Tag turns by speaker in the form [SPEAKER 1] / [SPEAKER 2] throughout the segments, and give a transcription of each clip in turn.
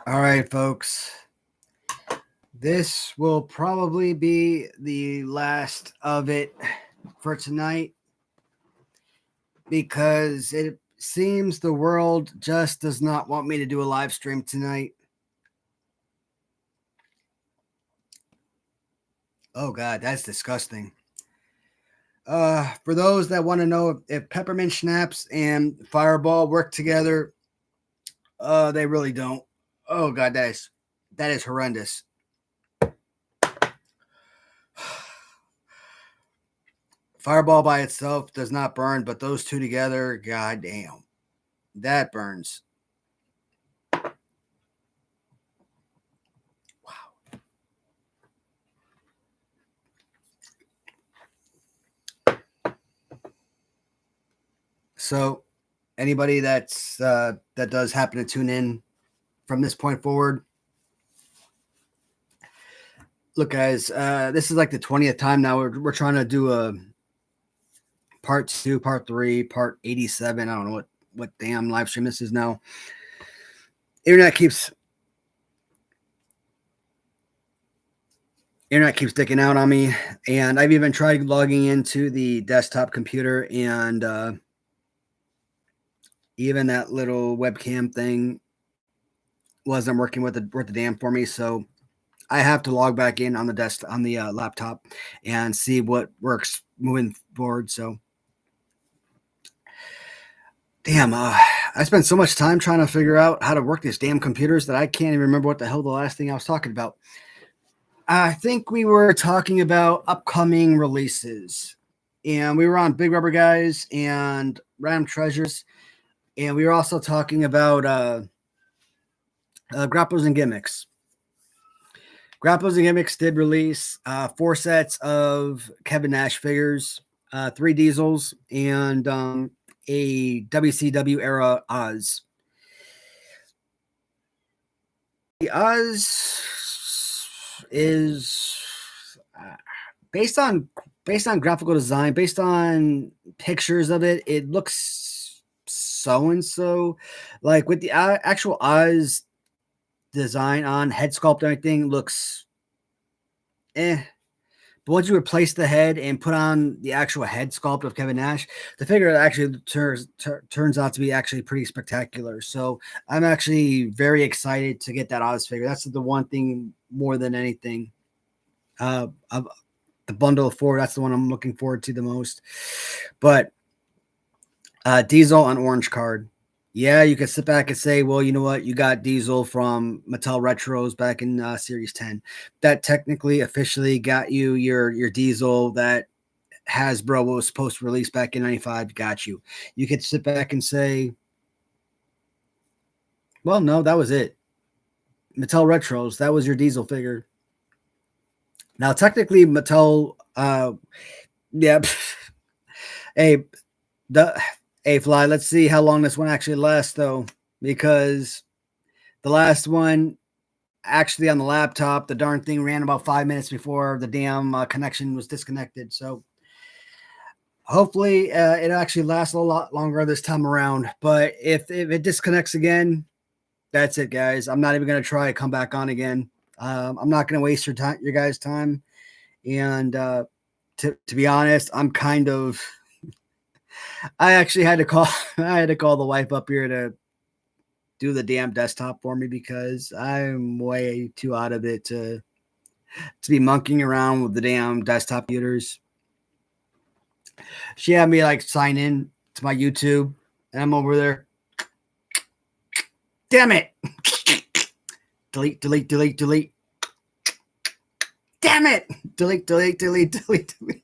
[SPEAKER 1] All right, folks. This will probably be the last of it for tonight because it seems the world just does not want me to do a live stream tonight. Oh, God, that's disgusting. For those that want to know if peppermint schnapps and Fireball work together, they really don't. Oh, God, that is horrendous. Fireball by itself does not burn, but those two together, god damn, that burns. Wow. So, anybody that does happen to tune in from this point forward, look, guys, this is like the 20th time now we're trying to do a part 2, part 3, part 87. I don't know what damn live stream this is now. Internet keeps sticking out on me, and I've even tried logging into the desktop computer, and even that little webcam thing wasn't working with the damn for me. So I have to log back in on the laptop and see what works moving forward. So damn, I spent so much time trying to figure out how to work these damn computers that I can't even remember what the hell the last thing I was talking about. I think we were talking about upcoming releases, and we were on Big Rubber Guys and Random Treasures, and we were also talking about Grapples and Gimmicks. Grapples and Gimmicks did release 4 sets of Kevin Nash figures, 3 Diesels, and a WCW era Oz. The Oz is based on graphical design, based on pictures of it. It looks so and so, like with the actual Oz design on head sculpt and everything looks eh. But once you replace the head and put on the actual head sculpt of Kevin Nash, the figure actually turns out to be actually pretty spectacular. So I'm actually very excited to get that Oz figure. That's the one thing more than anything. Of the bundle of 4, that's the one I'm looking forward to the most. But Diesel on orange card. Yeah, you could sit back and say, well, you know what? You got Diesel from Mattel Retros back in Series 10. That technically officially got you your Diesel that Hasbro was supposed to release back in 95. Got you. You could sit back and say, well, no, that was it. Mattel Retros, that was your Diesel figure. Now, technically, Mattel, yeah. hey, the Hey, Fly, let's see how long this one actually lasts, though, because the last one, actually on the laptop, the darn thing ran about 5 minutes before the damn connection was disconnected. So hopefully it actually lasts a lot longer this time around. But if it disconnects again, that's it, guys. I'm not even going to try to come back on again. I'm not going to waste your guys' time. And to be honest, I'm kind of I actually had to call the wife up here to do the damn desktop for me because I'm way too out of it to be monkeying around with the damn desktop computers. She had me like sign in to my YouTube, and I'm over there. Damn it! Delete, delete, delete, delete. Damn it! Delete, delete, delete, delete, delete.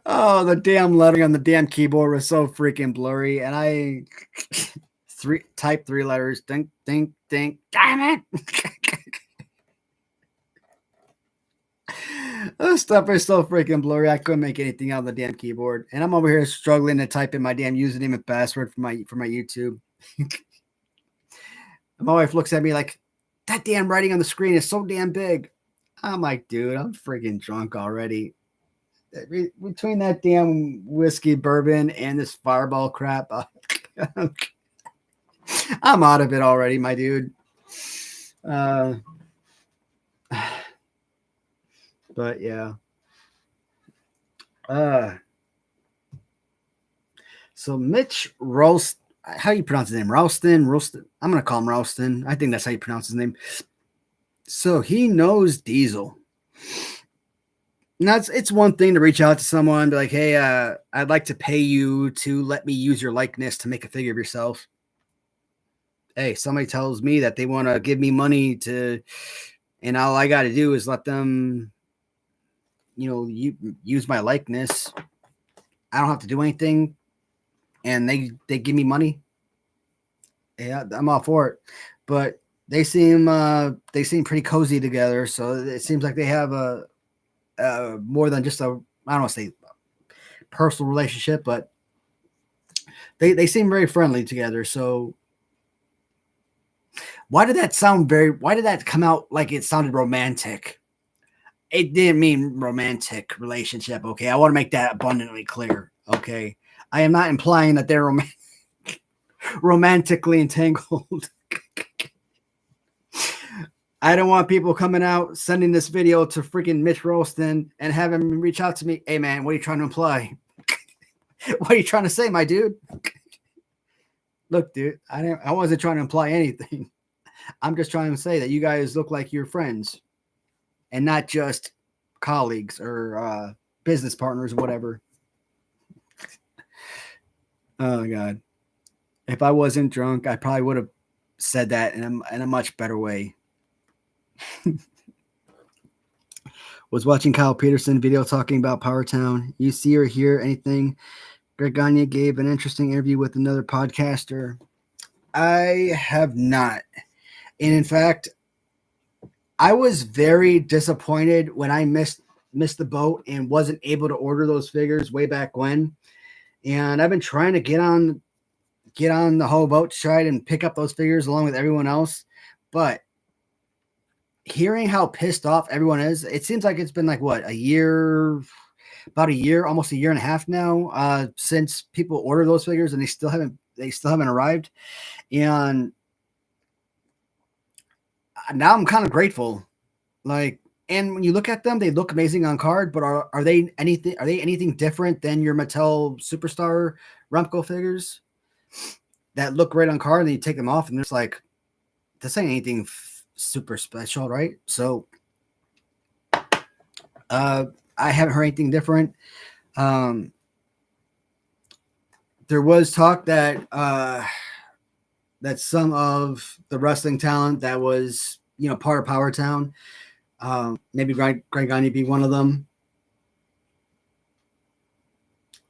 [SPEAKER 1] Oh, the damn lettering on the damn keyboard was so freaking blurry, and I typed 3 letters. Dink, dink, dink. Damn it! This stuff is so freaking blurry. I couldn't make anything out of the damn keyboard, and I'm over here struggling to type in my damn username and password for my YouTube. My wife looks at me like, "That damn writing on the screen is so damn big." I'm like, dude, I'm freaking drunk already. Between that damn whiskey bourbon and this Fireball crap, I'm out of it already, my dude. Uh, but yeah. Uh, so Mitch Roast, how you pronounce his name? Ralston. I'm gonna call him Ralston. I think that's how you pronounce his name. So he knows Diesel. Now it's one thing to reach out to someone, be like, "Hey, I'd like to pay you to let me use your likeness to make a figure of yourself." Hey, somebody tells me that they want to give me money to, and all I got to do is let them, use my likeness. I don't have to do anything, and they give me money. Yeah, I'm all for it. But they seem pretty cozy together, so it seems like they have a more than just a, I don't want to say personal relationship, but they seem very friendly together. So why did that come out like it sounded romantic? It didn't mean romantic relationship. Okay, I want to make that abundantly clear. Okay, I am not implying that they're romantically entangled. I don't want people coming out sending this video to freaking Mitch Rolston and having him reach out to me. Hey man, what are you trying to imply? What are you trying to say, my dude? Look, dude, I wasn't trying to imply anything. I'm just trying to say that you guys look like you're friends and not just colleagues or business partners or whatever. Oh God. If I wasn't drunk, I probably would have said that in a much better way. Was watching Kyle Peterson video talking about Powertown. You see or hear anything? Greg Gagne gave an interesting interview with another podcaster. I have not. And in fact, I was very disappointed when I missed the boat and wasn't able to order those figures way back when. And I've been trying to get on the whole boat to try and pick up those figures along with everyone else. But hearing how pissed off everyone is, it seems like it's been like what, a year, about a year, almost a year and a half now, since people ordered those figures and they still haven't arrived. And now I'm kind of grateful. Like, and when you look at them, they look amazing on card, but are they anything different than your Mattel Superstar Remco figures that look great on card, and then you take them off and it's like, this ain't anything super special, right? So I haven't heard anything different. There was talk that that some of the wrestling talent that was, part of Powertown, maybe Greg Gagne be one of them,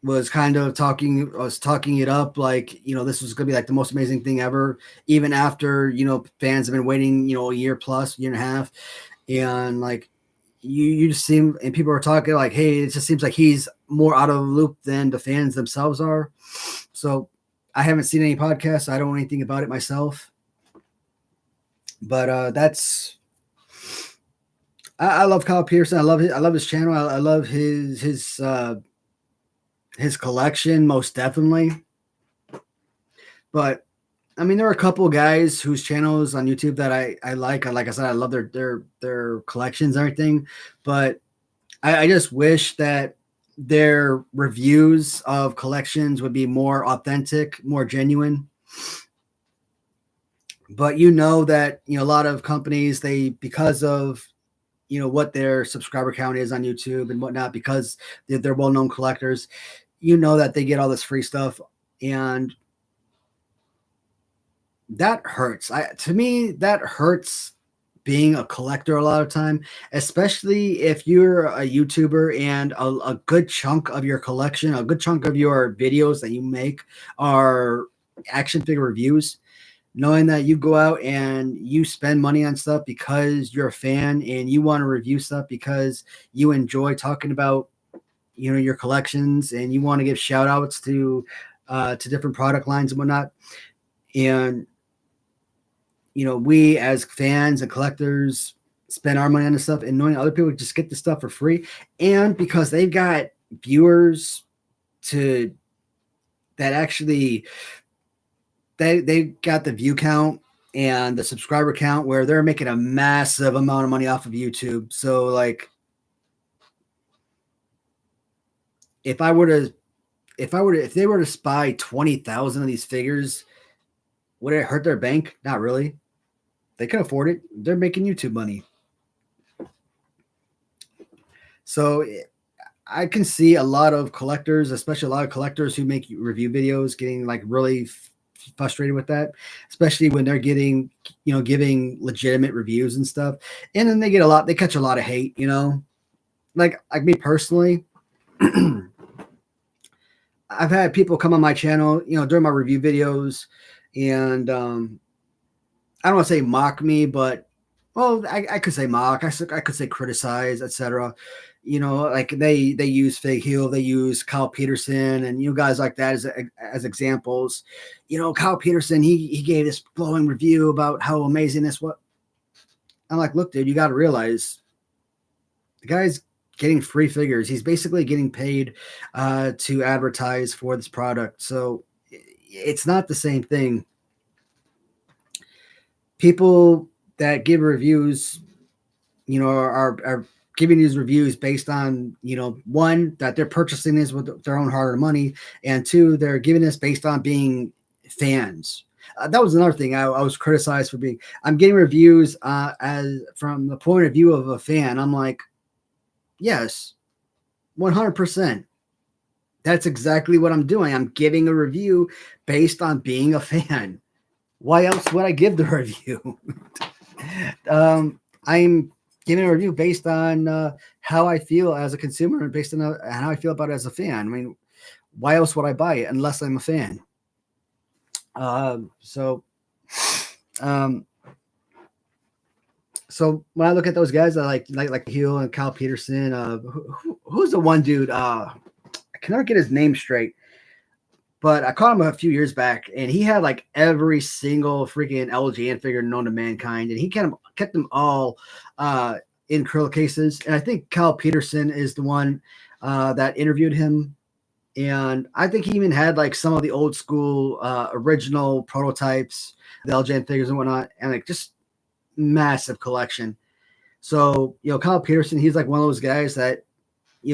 [SPEAKER 1] was kind of talking it up like, this was going to be like the most amazing thing ever, even after, fans have been waiting, a year plus, year and a half. And like, you just seem, and people are talking like, hey, it just seems like he's more out of the loop than the fans themselves are. So I haven't seen any podcasts. I don't know anything about it myself. But I love Kyle Pearson. I love his channel. I love his collection, most definitely. But I mean, there are a couple of guys whose channels on YouTube that I like. Like I said, I love their collections and everything. But I just wish that their reviews of collections would be more authentic, more genuine. But that, a lot of companies, because of, what their subscriber count is on YouTube and whatnot, because they're well-known collectors, that they get all this free stuff. And that hurts. To me, that hurts being a collector a lot of time, especially if you're a YouTuber and a good chunk of your collection, a good chunk of your videos that you make are action figure reviews. Knowing that you go out and you spend money on stuff because you're a fan and you want to review stuff because you enjoy talking about, your collections, and you want to give shout outs to different product lines and whatnot. And, we as fans and collectors spend our money on this stuff, and knowing other people just get the stuff for free. And because they've got viewers that they got the view count and the subscriber count where they're making a massive amount of money off of YouTube. So like if they were to buy 20,000 of these figures, would it hurt their bank? Not really. They can afford it. They're making YouTube money. So I can see a lot of collectors, especially a lot of collectors who make review videos, getting like really frustrated with that, especially when they're getting, giving legitimate reviews and stuff. And then they catch a lot of hate, like me personally. I've had people come on my channel, during my review videos, and I don't want to say mock me, but I could say mock, I could say criticize, etc. Like they use Fig Heel, they use Kyle Peterson, and guys like that as examples. Kyle Peterson, he gave this glowing review about how amazing this was. I'm like, look, dude, you got to realize the guy's getting free figures. He's basically getting paid to advertise for this product. So it's not the same thing. People that give reviews, are giving these reviews based on, one, that they're purchasing this with their own hard-earned money, and two, they're giving this based on being fans. That was another thing I was criticized for being. I'm getting reviews as from the point of view of a fan. I'm like, yes, 100%. That's exactly what I'm doing. I'm giving a review based on being a fan. Why else would I give the review? I'm giving a review based on how I feel as a consumer and based on how I feel about it as a fan. I mean, why else would I buy it unless I'm a fan? So when I look at those guys, I like Heel and Kyle Peterson. Who's the one dude? I can never get his name straight, but I caught him a few years back, and he had like every single freaking LGN figure known to mankind, and he kept them all in acrylic cases. And I think Kyle Peterson is the one that interviewed him. And I think he even had like some of the old school original prototypes, the LGN figures and whatnot, and like just massive collection. So, Kyle Peterson, he's like one of those guys that,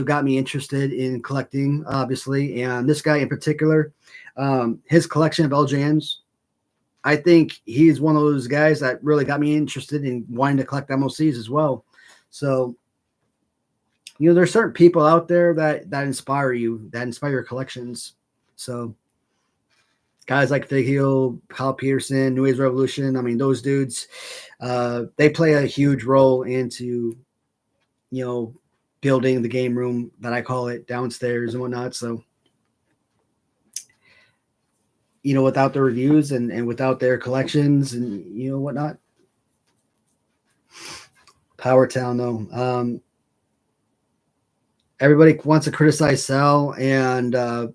[SPEAKER 1] got me interested in collecting, obviously. And this guy in particular, his collection of LJNs, I think he's one of those guys that really got me interested in wanting to collect MOCs as well. So, there's certain people out there that inspire you, that inspire your collections. So guys like Fig Heel, Kyle Peterson, New Age Revolution, I mean, those dudes, they play a huge role into, building the game room that I call it downstairs and whatnot. So, without the reviews and without their collections and, whatnot. Power Town, though. Everybody wants to criticize Sal and, Rush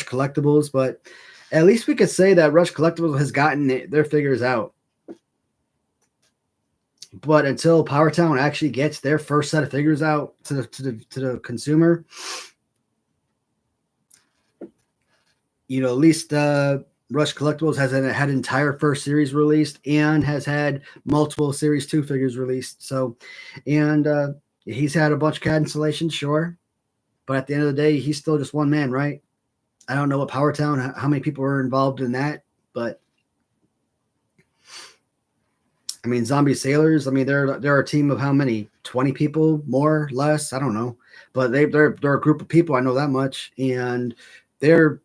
[SPEAKER 1] Collectibles, but at least we could say that Rush Collectibles has gotten their figures out. But until Power Town actually gets their first set of figures out to the consumer, at least Rush Collectibles has had an entire first series released and has had multiple Series 2 figures released. So, and he's had a bunch of cancellations, sure. But at the end of the day, he's still just one man, right? I don't know what Power Town, how many people were involved in that, but I mean, Zombie Sailors, I mean, they're a team of how many? 20 people, more, less? I don't know. But they're a group of people, I know that much. And they're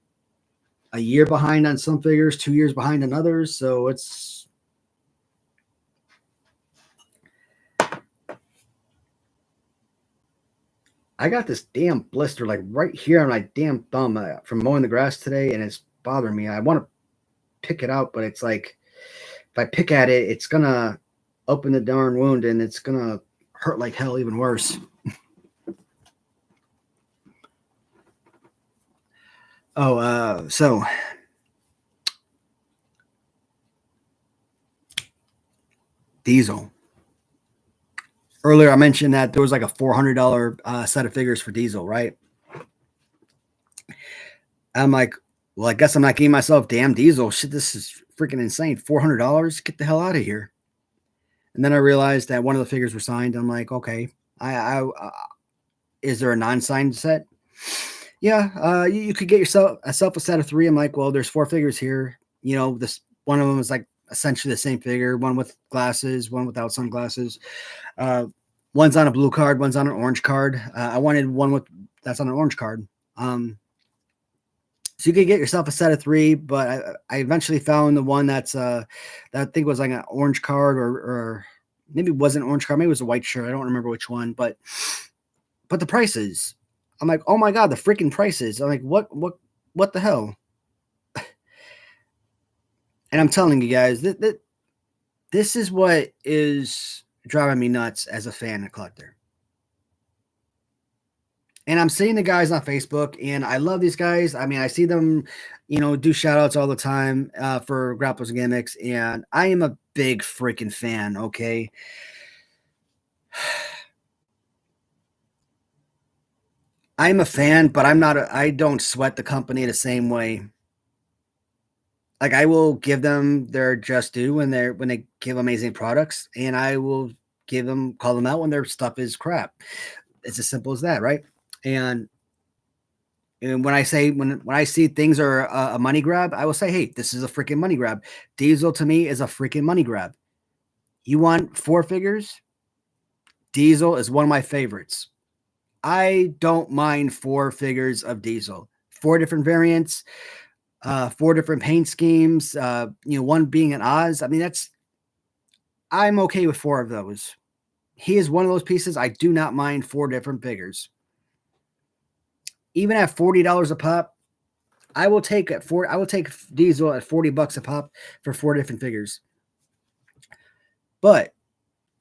[SPEAKER 1] a year behind on some figures, 2 years behind on others. So it's I got this damn blister like right here on my damn thumb from mowing the grass today, and it's bothering me. I want to pick it out, but it's like if I pick at it, it's gonna open the darn wound, and it's gonna hurt like hell, even worse. So Diesel. Earlier, I mentioned that there was like a $400 set of figures for Diesel, right? I'm like, Well, I guess I'm not getting myself damn diesel. Shit, this is freaking insane. $400? Get the hell out of here. And then I realized that one of the figures were signed. I'm like, okay, is there a non-signed set? Yeah, you could get yourself a set of 3. I'm like, well, there's 4 figures here. You know, this one of them is like essentially the same figure, one with glasses, one without sunglasses. Uh, one's on a blue card, one's on an orange card. I wanted one that's on an orange card. So you could get yourself a set of 3, but I eventually found the one that I think was like an orange card, or maybe it wasn't an orange card, maybe it was a white shirt. I don't remember which one, but the prices. I'm like, oh my god, the freaking prices. I'm like, what the hell? And I'm telling you guys that this is what is driving me nuts as a fan and collector. And I'm seeing the guys on Facebook, and I love these guys. I mean, I see them, do shout outs all the time for Grapples and Gimmicks, and I am a big freaking fan, okay? I'm a fan, but I don't sweat the company the same way. Like, I will give them their just due when they give amazing products, and I will call them out when their stuff is crap. It's as simple as that, right? And when I see things are a money grab, I will say, hey, this is a freaking money grab. Diesel to me is a freaking money grab. You want 4 figures? Diesel is one of my favorites. I don't mind 4 figures of Diesel. 4 different variants, 4 different paint schemes, one being an Oz. I mean, I'm okay with 4 of those. He is one of those pieces. I do not mind 4 different figures. Even at $40 a pop, I will take Diesel at $40 a pop for 4 different figures. But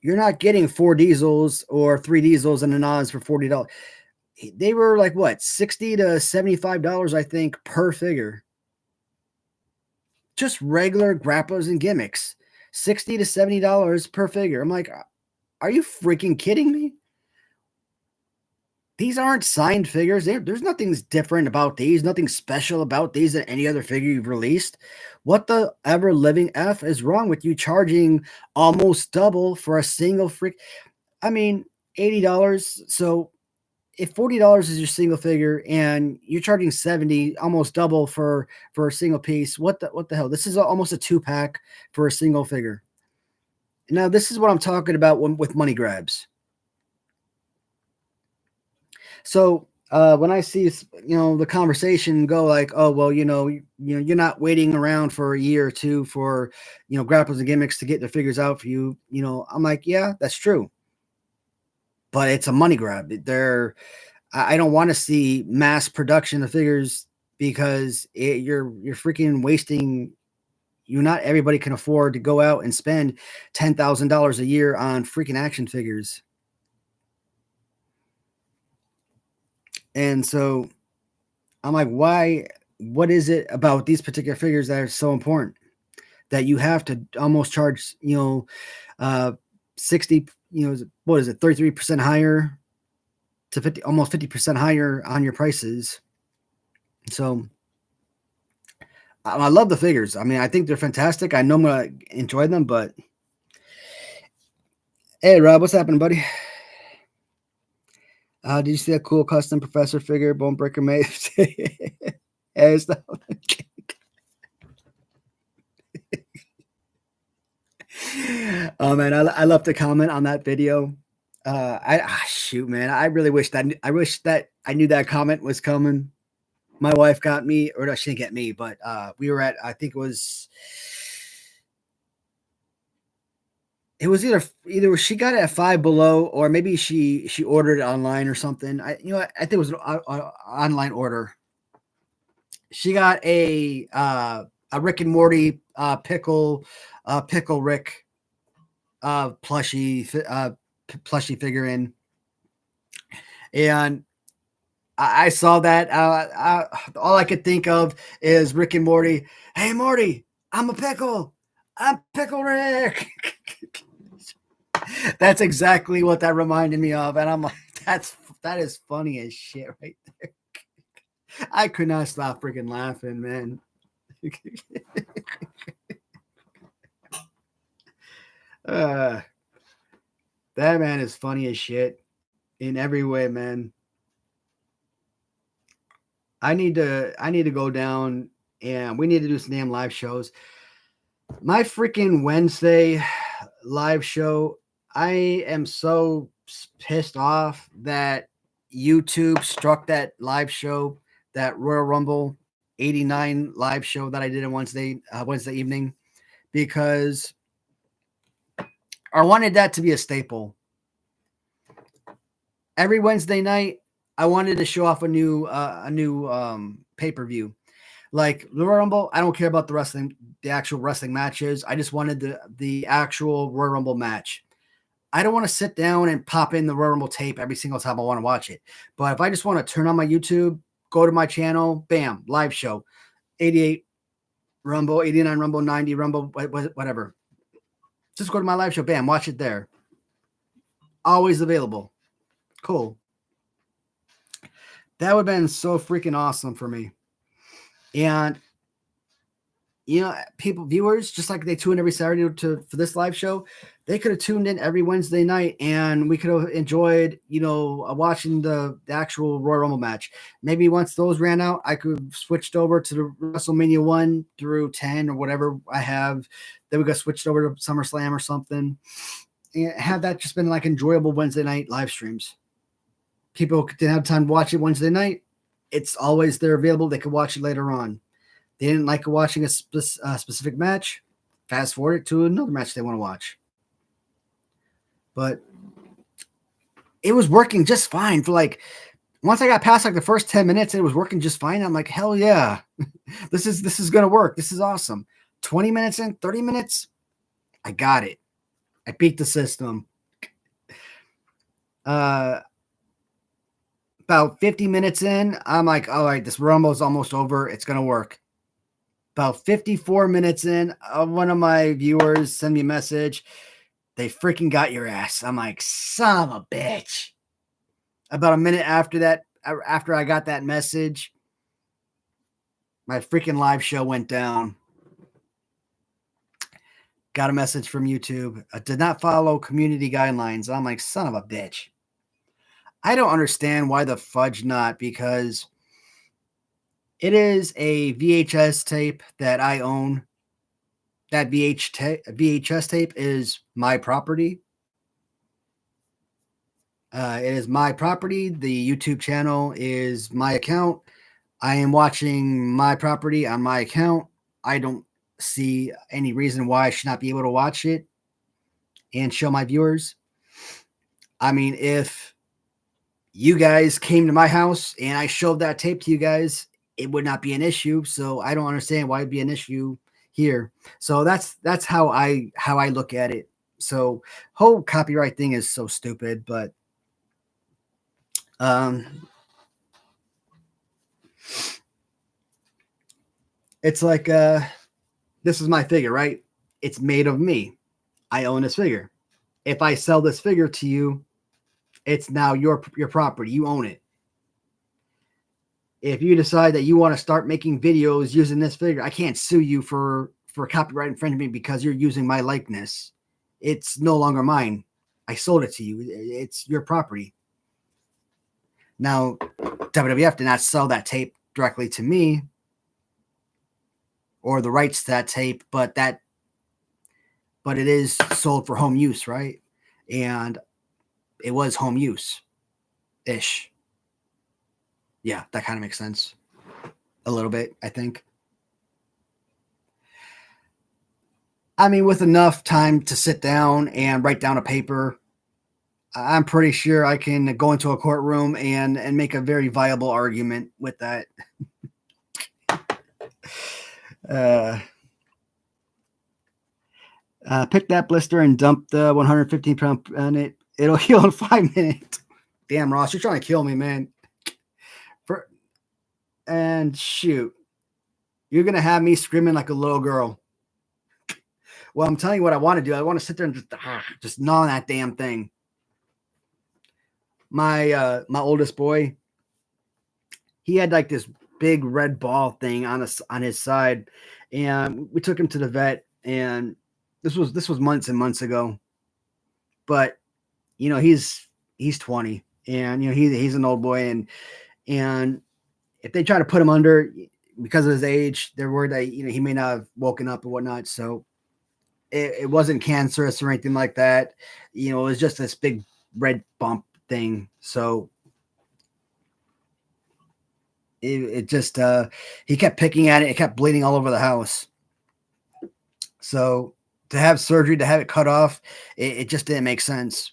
[SPEAKER 1] you're not getting 4 Diesels or 3 Diesels and an Oz for $40. They were like what, $60 to $75, I think, per figure. Just regular grapplers and gimmicks, $60 to $70 per figure. I'm like, are you freaking kidding me? These aren't signed figures. There's nothing different about these, nothing special about these than any other figure you've released. What the ever living F is wrong with you charging almost double for a single freak? I mean, $80. So if $40 is your single figure and you're charging $70, almost double for a single piece, what the hell? This is almost a 2-pack for a single figure. Now, this is what I'm talking about with money grabs. So when I see the conversation go like, oh well, you're not waiting around for a year or 2 for Grapples and Gimmicks to get their figures out for you. I'm like, yeah, that's true, but it's a money grab. I don't want to see mass production of figures because you're freaking wasting. Not everybody can afford to go out and spend $10,000 a year on freaking action figures. And so I'm like, why? What is it about these particular figures that are so important that you have to almost charge, 60, what is it, 33% higher to 50, almost 50% higher on your prices? So I love the figures. I mean, I think they're fantastic. I know I'm gonna enjoy them, but hey, Rob, what's happening, buddy? Did you see that cool custom Professor figure Bone Breaker made? Oh man, I love to comment on that video. Shoot, man, I really wish that I knew that comment was coming. My wife got me, or no, she didn't get me, but we were at, I think it was either she got it at Five Below, or maybe she ordered it online or something. I think it was an online order. She got a Rick and Morty pickle Rick plushie figure in, and I saw that. All I could think of is Rick and Morty. Hey Morty, I'm a pickle. I'm Pickle Rick. That's exactly what that reminded me of, and I'm like, that is funny as shit right there. I could not stop freaking laughing, man. uh, that man is funny as shit in every way, man. I need to go down and we need to do some damn live shows. My freaking Wednesday live show, I am so pissed off that YouTube struck that live show, that Royal Rumble 89 live show that I did on Wednesday evening, because I wanted that to be a staple. Every Wednesday night, I wanted to show off a new pay-per-view. Like the Royal Rumble, I don't care about the actual wrestling matches. I just wanted the actual Royal Rumble match. I don't want to sit down and pop in the Royal Rumble tape every single time I want to watch it. But if I just want to turn on my YouTube, go to my channel, bam, live show, 88 Rumble, 89 Rumble, 90 Rumble, whatever. Just go to my live show, bam, watch it there. Always available. Cool. That would have been so freaking awesome for me. And viewers, just like they tune every Saturday for this live show, they could have tuned in every Wednesday night and we could have enjoyed, watching the actual Royal Rumble match. Maybe once those ran out, I could have switched over to the WrestleMania 1 through 10 or whatever I have. Then we got switched over to SummerSlam or something. And have that just been like enjoyable Wednesday night live streams. People didn't have time to watch it Wednesday night. It's always there available. They could watch it later on. They didn't like watching a specific match, fast forward it to another match they want to watch. But it was working just fine for once I got past the first 10 minutes, it was working just fine. I'm like, hell yeah, this is going to work. This is awesome. 20 minutes in, 30 minutes, I got it. I beat the system. About 50 minutes in, I'm like, all right, this Rumble is almost over. It's going to work. About 54 minutes in, one of my viewers sent me a message. They freaking got your ass. I'm like, son of a bitch. About a minute after that, after I got that message, my freaking live show went down. Got a message from YouTube. I did not follow community guidelines. I'm like, son of a bitch. I don't understand why the fudge not, because it is a VHS tape that I own. That VHS tape is my property. It is my property. The YouTube channel is my account. I am watching my property on my account. I don't see any reason why I should not be able to watch it and show my viewers. I mean, if you guys came to my house and I showed that tape to you guys, it would not be an issue. So I don't understand why it'd be an issue here. So that's how I look at it. So whole copyright thing is so stupid, but it's like this is my figure, right? It's made of me. I own this figure. If I sell this figure to you, it's now your property. You own it. If you decide that you want to start making videos using this figure, I can't sue you for copyright infringement because you're using my likeness. It's no longer mine. I sold it to you. It's your property. Now, WWF did not sell that tape directly to me or the rights to that tape, but it is sold for home use, right? And it was home use-ish. Yeah, that kind of makes sense. A little bit, I think. I mean, with enough time to sit down and write down a paper, I'm pretty sure I can go into a courtroom and make a very viable argument with that. Pick that blister and dump the 115 pound on it. It'll heal in 5 minutes. Damn, Ross, you're trying to kill me, man. And shoot, you're going to have me screaming like a little girl. Well, I'm telling you what I want to do. I want to sit there and just gnaw on that damn thing. My oldest boy, he had like this big red ball thing on his side, and we took him to the vet. And this was months and months ago, but he's 20, and he's an old boy, and if they try to put him under because of his age, they're worried that he may not have woken up and whatnot. So it wasn't cancerous or anything like that. It was just this big red bump thing. So it just he kept picking at it. It kept bleeding all over the house. So to have surgery, to have it cut off, it just didn't make sense.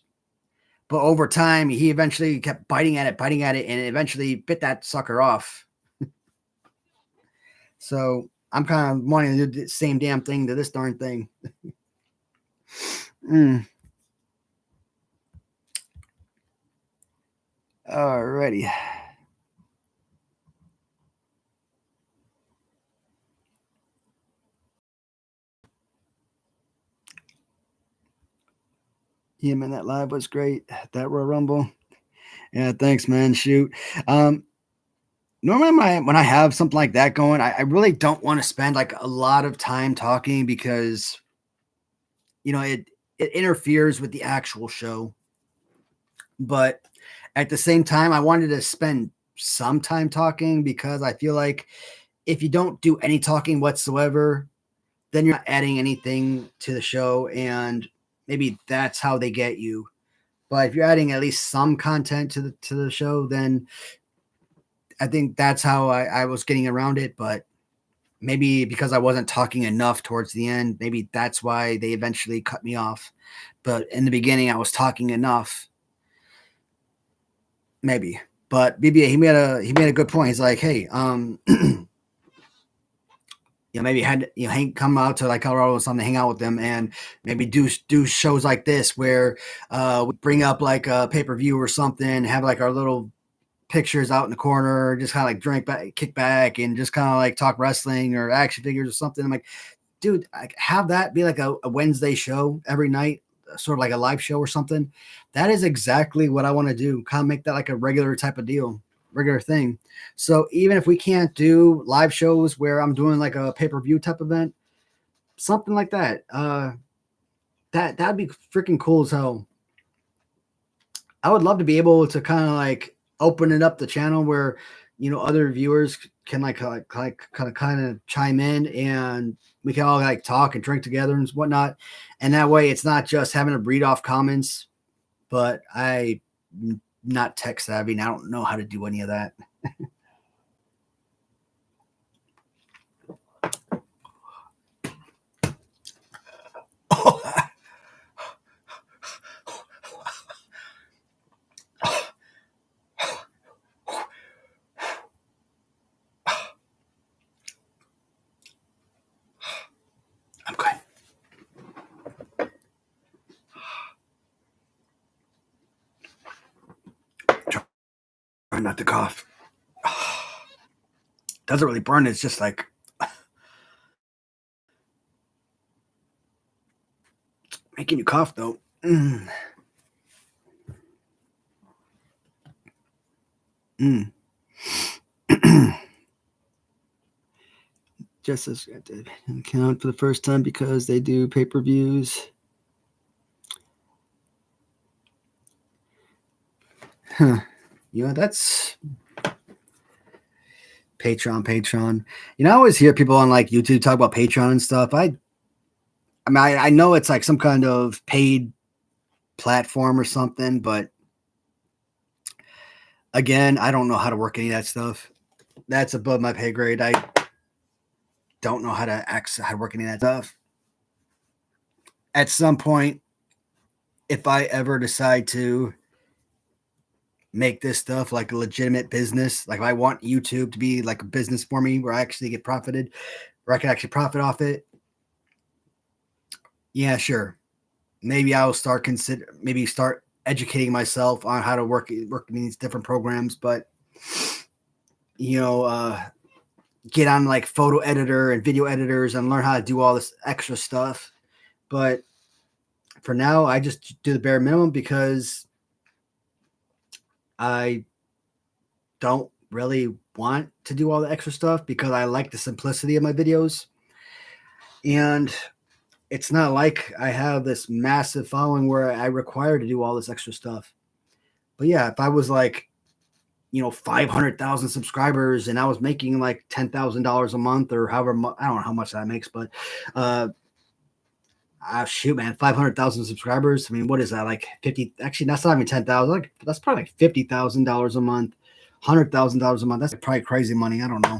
[SPEAKER 1] But over time, he eventually kept biting at it, and it eventually bit that sucker off. So I'm kind of wanting to do the same damn thing to this darn thing. Alrighty. Yeah, man, that live was great. That Royal Rumble. Yeah, thanks, man. Shoot. Normally when I have something like that going, I really don't want to spend like a lot of time talking because it interferes with the actual show. But at the same time, I wanted to spend some time talking because I feel like if you don't do any talking whatsoever, then you're not adding anything to the show, and maybe that's how they get you. But if you're adding at least some content to the show, then I think that's how I was getting around it. But maybe because I wasn't talking enough towards the end, maybe that's why they eventually cut me off. But in the beginning, I was talking enough. Maybe. But BBA, he made a good point. He's like, hey, maybe had Hank come out to like Colorado or something, hang out with them, and maybe do shows like this where we bring up like a pay-per-view or something, have like our little pictures out in the corner, just kind of like drink back, kick back, and just kind of like talk wrestling or action figures or something. I'm like, dude, have that be like a Wednesday show every night, sort of like a live show or something. That is exactly what I want to do. Kind of make that like a regular type of deal, regular thing. So even if we can't do live shows where I'm doing like a pay-per-view type event, something like that, that'd be freaking cool as hell. I would love to be able to kind of like open it up the channel where other viewers can like kind of chime in, and we can all like talk and drink together and whatnot. And that way, it's not just having to read off comments. But I'm not tech savvy, and I don't know how to do any of that. I'm good. Try not to cough. Doesn't really burn. It's just like making you cough, though. Just as account for the first time because they do pay-per-views. Huh. That's Patreon. I always hear people on like YouTube talk about Patreon and stuff. I mean, I know it's like some kind of paid platform or something, but again, I don't know how to work any of that stuff. That's above my pay grade. I don't know how to work any of that stuff. At some point, if I ever decide to make this stuff like a legitimate business, like if I want YouTube to be like a business for me where I actually get profited, where I can actually profit off it, yeah, sure. Maybe I will start educating myself on how to work in these different programs, but get on like photo editor and video editors and learn how to do all this extra stuff. But for now, I just do the bare minimum because I don't really want to do all the extra stuff because I like the simplicity of my videos. And it's not like I have this massive following where I require to do all this extra stuff. But yeah, if I was like, 500,000 subscribers and I was making like $10,000 a month or however much, I don't know how much that makes, but shoot, man, 500,000 subscribers. I mean, what is that? Like 50, actually, that's not even 10,000. Like, that's probably like $50,000 a month, $100,000 a month. That's probably crazy money. I don't know.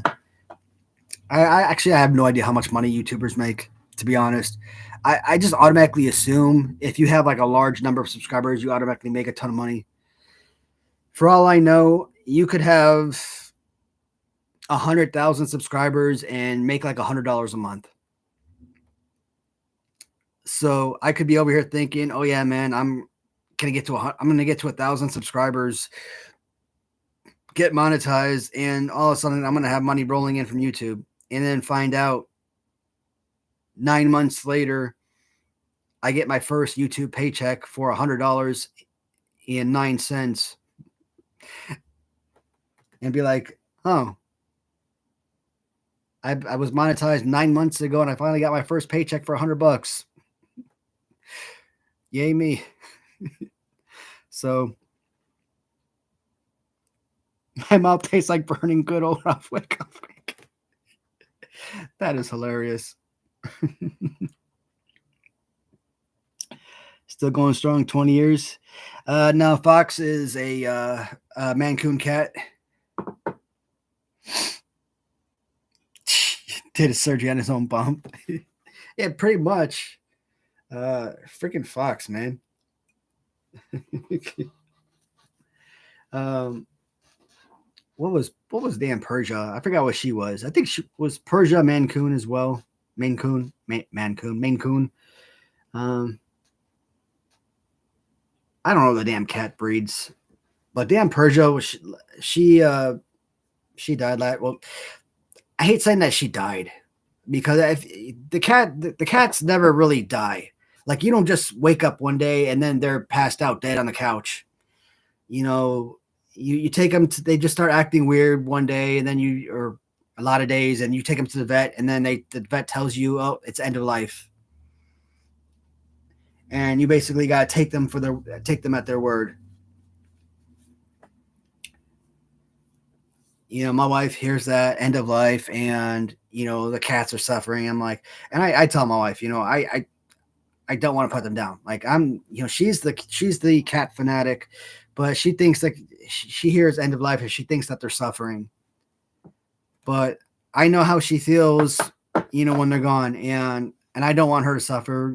[SPEAKER 1] I have no idea how much money YouTubers make, to be honest. I just automatically assume if you have like a large number of subscribers, you automatically make a ton of money. For all I know, you could have 100,000 subscribers and make like $100 a month. So I could be over here thinking, oh yeah, man, I'm gonna get to 1,000 subscribers, get monetized, and all of a sudden I'm gonna have money rolling in from YouTube, and then find out 9 months later, I get my first YouTube paycheck for $100.09, and be like, oh, I was monetized 9 months ago, and I finally got my first paycheck for $100. Yay me. So my mouth tastes like burning good old rough wick. That is hilarious. Still going strong, 20 years. Now Fox is a Mancoon cat. Did a surgery on his own bump. Yeah, pretty much. Freaking Fox, man. What was damn Persia? I forgot what she was. I think she was Persia Mancoon as well. Mancoon. I don't know the damn cat breeds, but damn Persia, she died. Well, I hate saying that she died because if the cats never really die. Like, you don't just wake up one day and then they're passed out dead on the couch. You take them they just start acting weird one day, and then or a lot of days, and you take them to the vet, and then the vet tells you, oh, it's end of life. And you basically got to take them at their word. My wife hears that end of life, and the cats are suffering. I'm like, and I tell my wife, I don't want to put them down. Like, she's the cat fanatic, but she thinks that she hears end of life and she thinks that they're suffering. But I know how she feels, when they're gone, and I don't want her to suffer,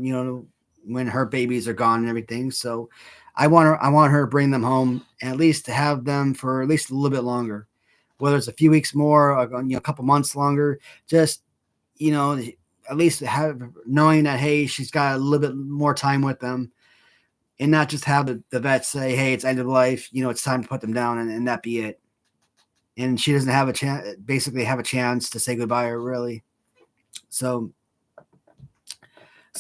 [SPEAKER 1] when her babies are gone and everything. So I want her to bring them home and at least to have them for at least a little bit longer, whether it's a few weeks more, or, a couple months longer, just, at least knowing that, hey, she's got a little bit more time with them, and not just have the vet say, hey, it's end of life, it's time to put them down, and that be it. And she doesn't have a chance to say goodbye, or really. So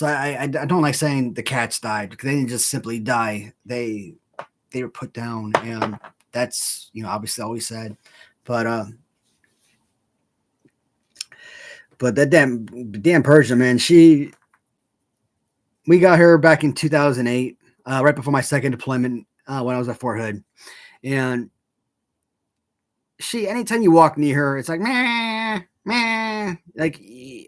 [SPEAKER 1] I don't like saying the cats died, because they didn't just simply die. They were put down, and that's, obviously always sad. But that damn Persia, man, we got her back in 2008, right before my second deployment, when I was at Fort Hood. And anytime you walk near her, it's like, meh, meh. Like, you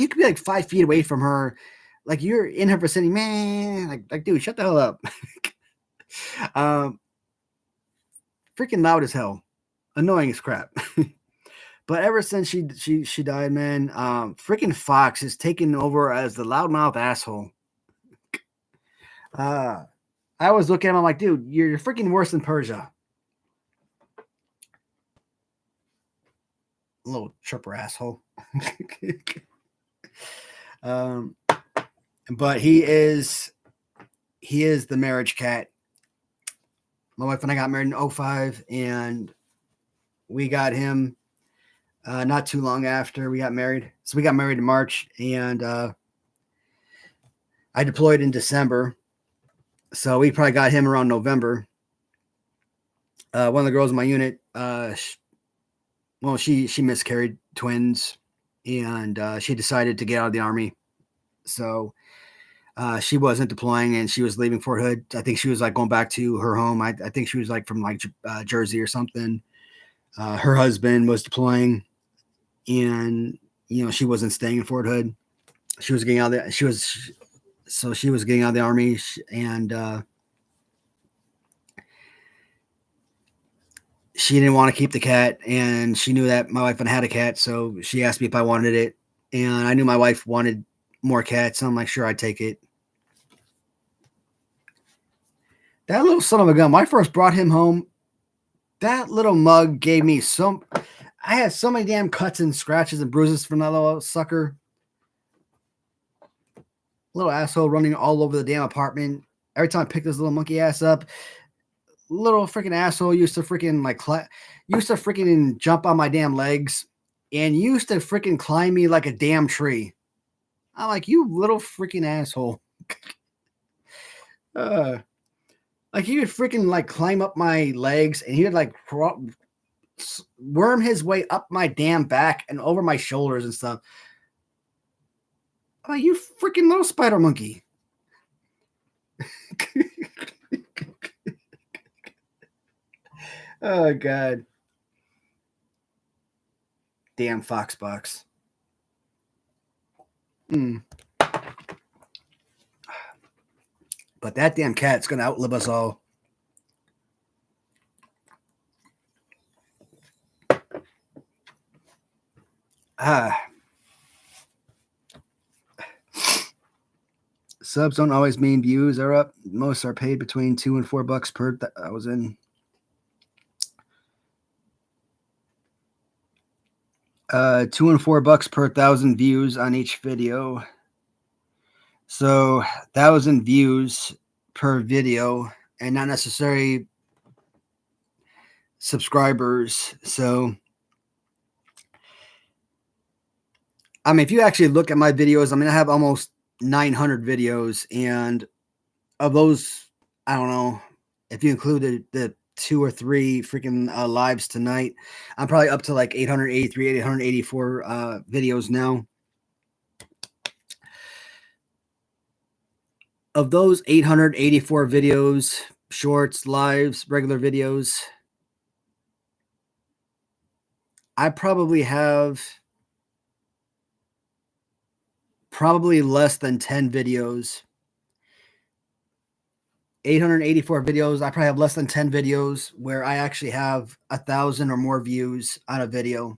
[SPEAKER 1] could be like 5 feet away from her, like you're in her vicinity, man. Like, dude, shut the hell up. Freaking loud as hell, annoying as crap. But ever since she died, man, freaking Fox has taken over as the loudmouth asshole. I was looking at him, I'm like, dude, you're freaking worse than Persia. Little chirper asshole. But he is the marriage cat. My wife and I got married in 2005, and we got him not too long after we got married. So we got married in March, and I deployed in December. So we probably got him around November. One of the girls in my unit, uh, she miscarried twins, and she decided to get out of the Army. So she wasn't deploying, and she was leaving Fort Hood. I think she was like going back to her home. I think she was like from like Jersey or something. Her husband was deploying, and she wasn't staying in Fort Hood. She was getting out of the, she was getting out of the Army, and she didn't want to keep the cat, and she knew that my wife had a cat, so she asked me if I wanted it, and I knew my wife wanted more cats, so I'm like, sure, I'd take it. That little son of a gun, when I first brought him home, that little mug gave me I had so many damn cuts and scratches and bruises from that little sucker. Little asshole running all over the damn apartment. Every time I pick this little monkey ass up, little freaking asshole used to freaking jump on my damn legs and used to freaking climb me like a damn tree. I'm like, you little freaking asshole. Like he would freaking like climb up my legs, and he would like worm his way up my damn back and over my shoulders and stuff. I'm like, you freaking little spider monkey. Oh God. Damn Foxbox. But that damn cat's gonna outlive us all. Subs don't always mean views are up. Most are paid between $2 and $4 per. I was in. $2 and $4 per 1,000 views on each video. So 1,000 views per video, and not necessarily subscribers. So, I mean, if you actually look at my videos, I mean, I have almost 900 videos, and of those, I don't know if you include the 2 or 3 freaking lives tonight, I'm probably up to like 883, 884 videos now. Of those 884 videos, shorts, lives, regular videos, I probably have less than 10 videos. 884 videos, I probably have less than 10 videos where I actually have 1,000 or more views on a video.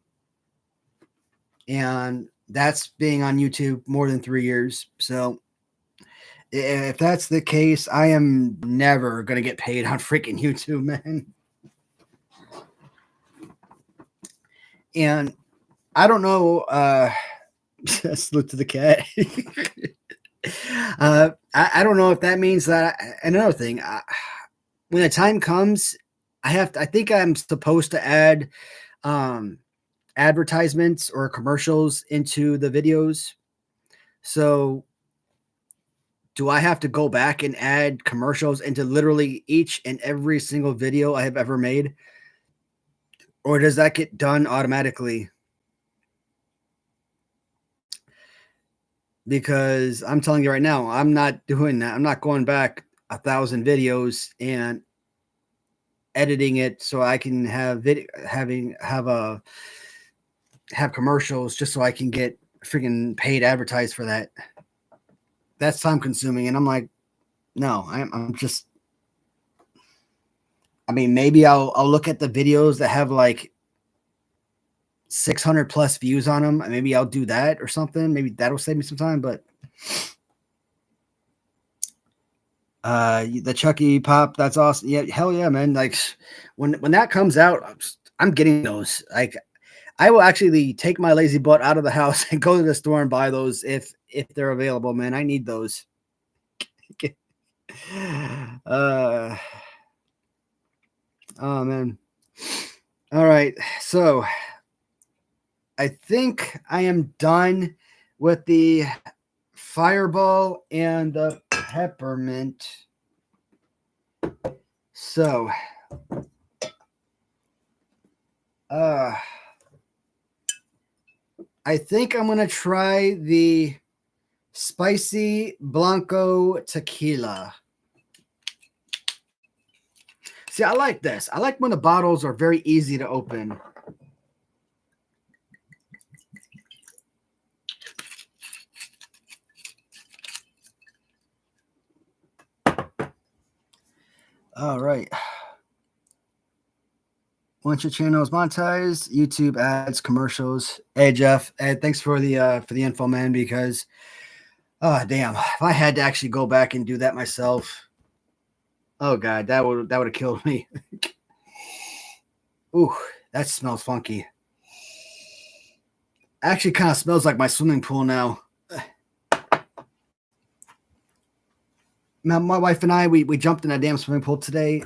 [SPEAKER 1] And that's being on YouTube more than 3 years. So if that's the case, I am never going to get paid on freaking YouTube, man. And I don't know. Let's look to the cat. I don't know if that means that. Another thing, when the time comes, I think I'm supposed to add advertisements or commercials into the videos. So do I have to go back and add commercials into literally each and every single video I have ever made? Or does that get done automatically? Because I'm telling you right now, I'm not doing that. I'm not going back 1,000 videos and editing it so I can have have commercials just so I can get freaking paid advertised for that. That's time consuming, and I'm like, no, I'm just. I mean, maybe I'll look at the videos that have like 600 plus views on them, and maybe I'll do that or something. Maybe that'll save me some time. But the Chucky Pop, that's awesome. Yeah, hell yeah, man! Like when that comes out, I'm getting those. Like I will actually take my lazy butt out of the house and go to the store and buy those if they're available, man. I need those. Oh man. All right. So I think I am done with the Fireball and the peppermint. So Uh, I think I'm gonna try the spicy Blanco tequila. See, I like this. I like when the bottles are very easy to open. All right. Once your channel is monetized, YouTube ads, commercials. Hey Jeff, hey, thanks for the info, man. Because oh damn, if I had to actually go back and do that myself, oh god, that would have killed me. Ooh, that smells funky. Actually, kind of smells like my swimming pool now. Now, my wife and I, we jumped in a damn swimming pool today.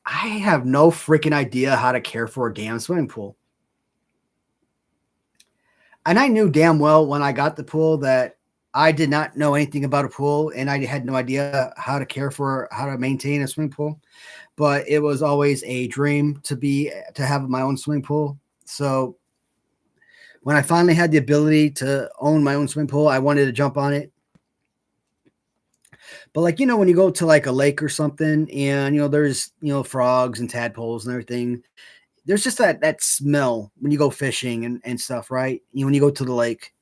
[SPEAKER 1] I have no freaking idea how to care for a damn swimming pool. And I knew damn well when I got the pool that I did not know anything about a pool and I had no idea how to care for, how to maintain a swimming pool. But it was always a dream to have my own swimming pool. So when I finally had the ability to own my own swimming pool, I wanted to jump on it. But like, when you go to like a lake or something and there's, frogs and tadpoles and everything, there's just that smell when you go fishing and stuff, right? When you go to the lake.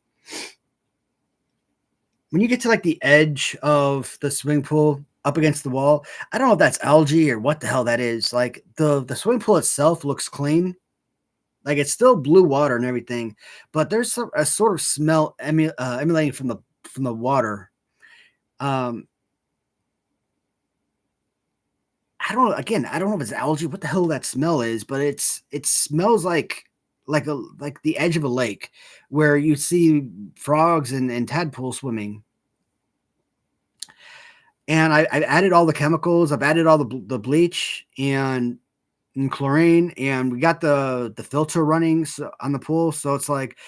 [SPEAKER 1] When you get to like the edge of the swimming pool up against the wall, I don't know if that's algae or what the hell that is. Like the swimming pool itself looks clean. Like it's still blue water and everything, but there's a sort of smell emanating from the water. Um, I don't know. Again, I don't know if it's algae. What the hell that smell is, but it smells like the edge of a lake where you see frogs and tadpoles swimming. And I've added all the chemicals. I've added all the bleach and chlorine, and we got the filter running on the pool. So it's like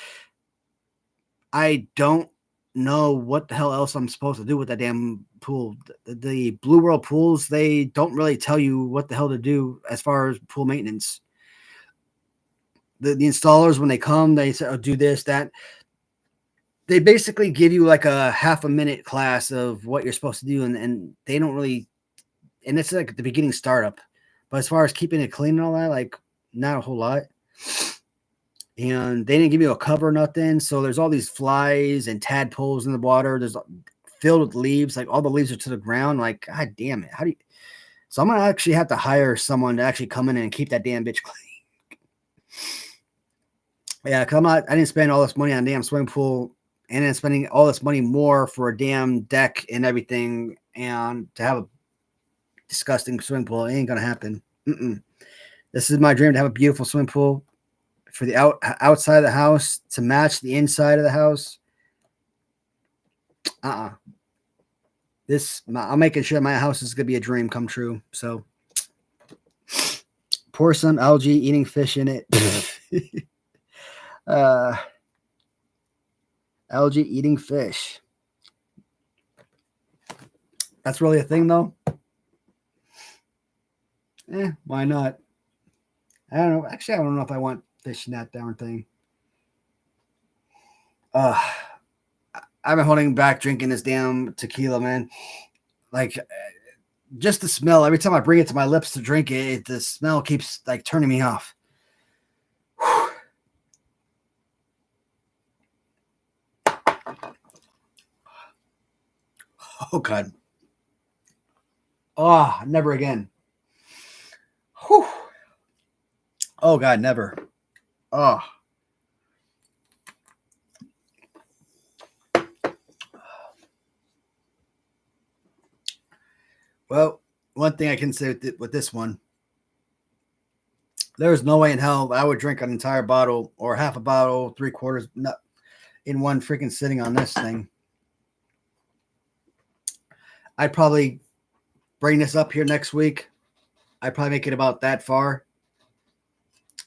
[SPEAKER 1] I don't know what the hell else I'm supposed to do with that damn pool. The Blue World pools, they don't really tell you what the hell to do as far as pool maintenance. The installers, when they come, they say, oh, do this, that. They basically give you like a half a minute class of what you're supposed to do, and they don't really, and it's like the beginning startup. But as far as keeping it clean and all that, like not a whole lot. And they didn't give you a cover, nothing. So there's all these flies and tadpoles in the water. There's filled with leaves. Like all the leaves are to the ground. Like, God damn it. How do you? So I'm going to actually have to hire someone to actually come in and keep that damn bitch clean. Yeah, I didn't spend all this money on a damn swimming pool and then spending all this money more for a damn deck and everything. And to have a disgusting swimming pool, it ain't going to happen. This is my dream, to have a beautiful swimming pool for the outside of the house to match the inside of the house. I'm making sure my house is gonna be a dream come true. So pour some algae eating fish in it. Algae eating fish. That's really a thing, though. Why not? I don't know. Actually, I don't know if I want fish in that darn thing. I've been holding back drinking this damn tequila, man. Like, just the smell. Every time I bring it to my lips to drink it, the smell keeps like turning me off. Oh God. Oh, never again. Whew. Oh God, never. Oh. Well, one thing I can say with this one, there's no way in hell I would drink an entire bottle or half a bottle, 3/4, not in one freaking sitting on this thing. I'd probably bring this up here next week. I'd probably make it about that far,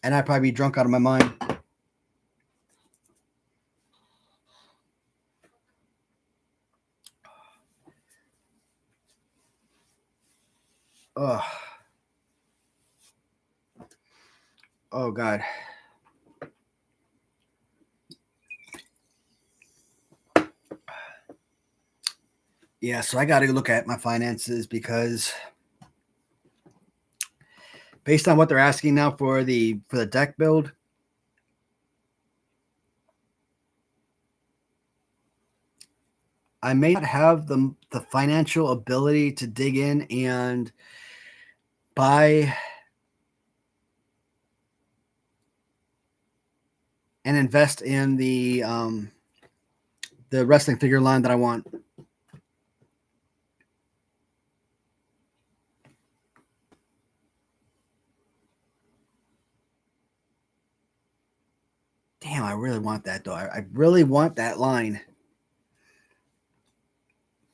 [SPEAKER 1] and I'd probably be drunk out of my mind. Ugh. Oh God. Yeah, so I got to look at my finances because based on what they're asking now for the deck build, I may not have the financial ability to dig in and buy and invest in the wrestling figure line that I want. Damn, I really want that though. I really want that line,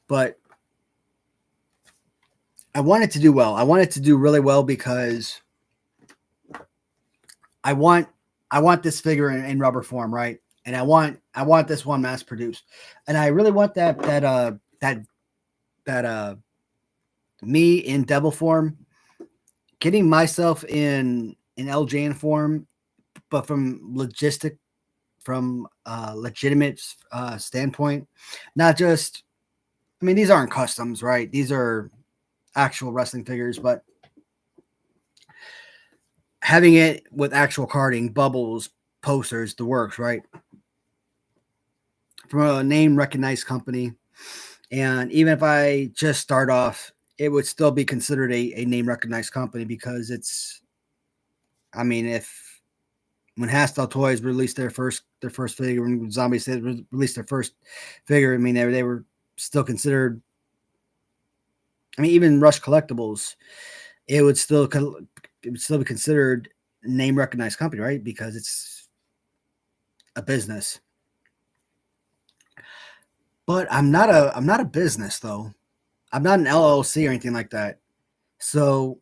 [SPEAKER 1] but I want it to do well. I want it to do really well because I want I want this figure in rubber form, right? And I want this one mass produced, and I really want that me in devil form, getting myself in LJN form, but from legitimate standpoint, not just. I mean, these aren't customs, right? These are actual wrestling figures, but having it with actual carding, bubbles, posters, the works, right? From a name recognized company. And even if I just start off, it would still be considered a name recognized company because it's, I mean, if when Hastel Toys released their first figure, when Zombie said released their first figure, I mean, they were still considered, I mean, even Rush Collectibles, it would still be considered name recognized company, right? Because it's a business. But I'm not a business though. I'm not an LLC or anything like that. So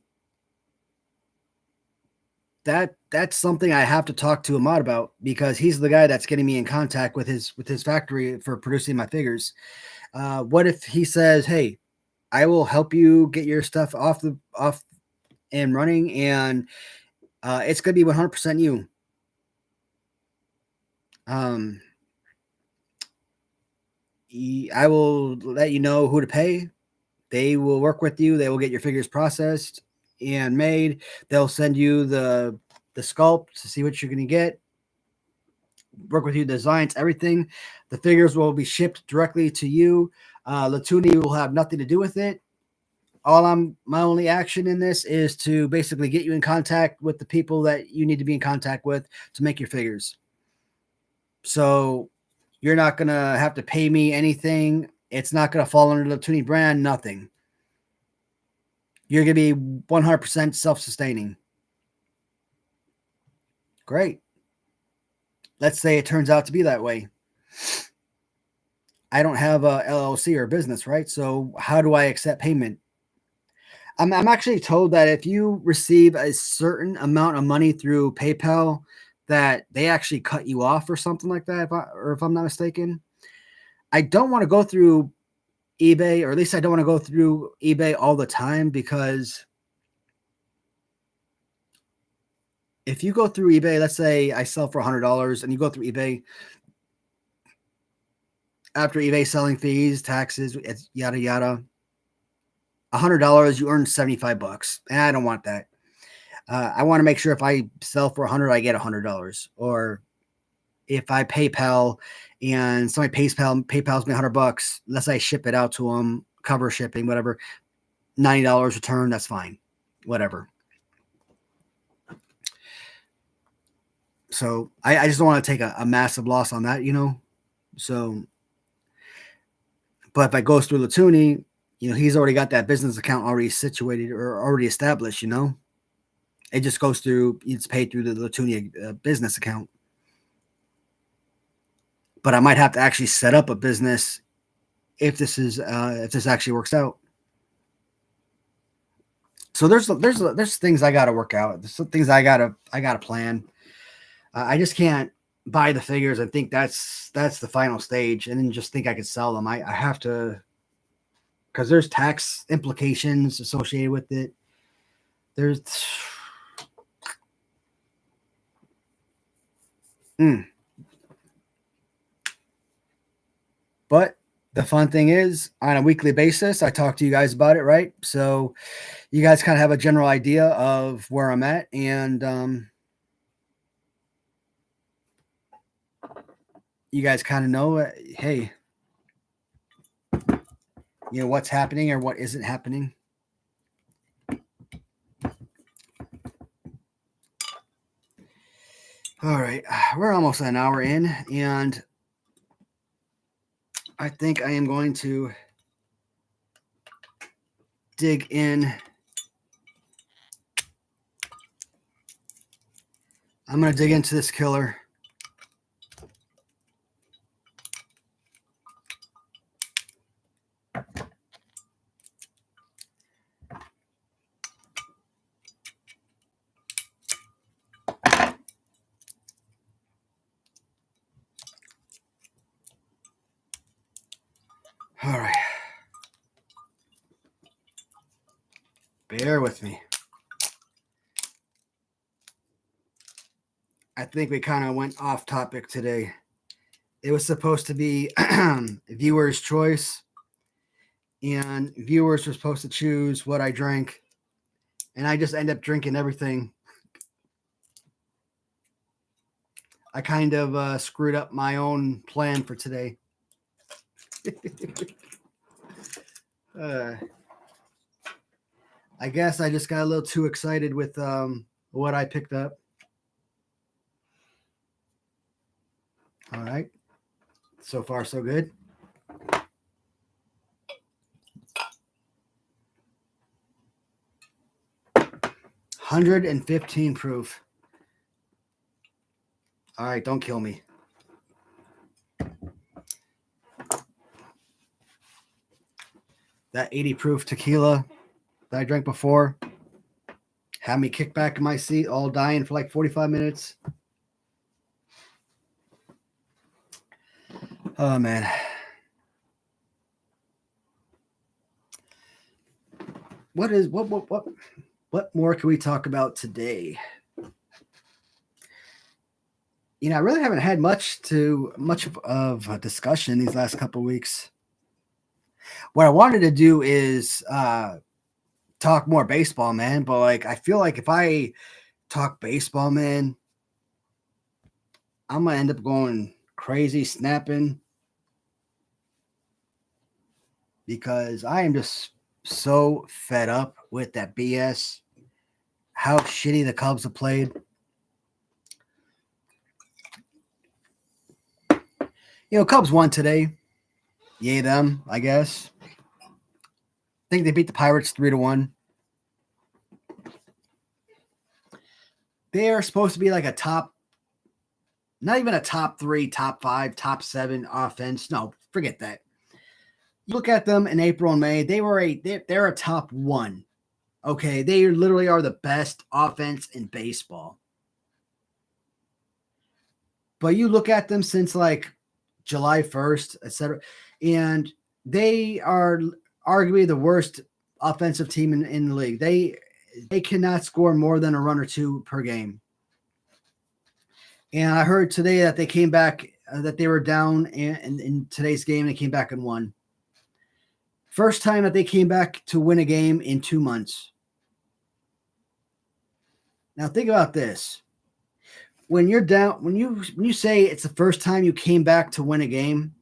[SPEAKER 1] that's something I have to talk to Ahmad about because he's the guy that's getting me in contact with his factory for producing my figures. What if he says, "Hey, I will help you get your stuff off and running, and it's going to be 100% you." Um, I will let you know who to pay. They will work with you. They will get your figures processed and made. They'll send you the sculpt to see what you're going to get. Work with you, designs, everything. The figures will be shipped directly to you. Latuni will have nothing to do with it. My only action in this is to basically get you in contact with the people that you need to be in contact with to make your figures. So you're not gonna have to pay me anything. It's not gonna fall under the Latuni brand. Nothing. You're gonna be 100% self-sustaining. Great. Let's say it turns out to be that way. I don't have a LLC or a business, right? So how do I accept payment? I'm actually told that if you receive a certain amount of money through PayPal, that they actually cut you off or something like that, if I'm not mistaken. I don't want to go through eBay, or at least I don't want to go through eBay all the time because if you go through eBay, let's say I sell for $100 and you go through eBay, after eBay selling fees, taxes, yada yada, $100 you earn $75, and I don't want that. I want to make sure if I sell for 100, I get $100, or if I PayPal and somebody PayPal's me $100, let's say I ship it out to them, cover shipping, whatever, $90 return, that's fine, whatever. So I just don't want to take a massive loss on that, you know. So, but if it goes through Latuni, you know, he's already got that business account already situated or already established, you know. It just goes through, it's paid through the Latuni business account. But I might have to actually set up a business if this actually works out. So there's things I got to work out. There's some things I gotta plan. I just can't buy the figures and think that's the final stage, and then just think I could sell them. I have to, because there's tax implications associated with it. There's Mm. But the fun thing is, on a weekly basis, I talk to you guys about it, right? So you guys kind of have a general idea of where I'm at, and you guys kind of know, hey, what's happening or what isn't happening. All right, we're almost an hour in, and I think I am going to dig in. I'm going to dig into this killer. All right. Bear with me. I think we kind of went off topic today. It was supposed to be viewer's choice, and viewers were supposed to choose what I drank, and I just end up drinking everything. I kind of screwed up my own plan for today. I guess I just got a little too excited with what I picked up. All right. So far, so good. 115 proof. All right, don't kill me. That 80 proof tequila that I drank before had me kick back in my seat, all dying for like 45 minutes. Oh, man. What more can we talk about today? I really haven't had much of a discussion these last couple of weeks. What I wanted to do is talk more baseball, man. But like, I feel like if I talk baseball, man, I'm gonna end up going crazy, snapping, because I am just so fed up with that BS. How shitty the Cubs have played. Cubs won today. Yay them, I guess. I think they beat the Pirates 3-1. They are supposed to be like a top, not even a top 3, top 5, top 7 offense. No, forget that. You look at them in April and May, they're a top 1. Okay, they literally are the best offense in baseball. But you look at them since like July 1st, etc., and they are arguably the worst offensive team in the league. They cannot score more than a run or two per game. And I heard today that they came back, that they were down in today's game, and they came back and won. First time that they came back to win a game in 2 months. Now think about this. When you're down, when you say it's the first time you came back to win a game,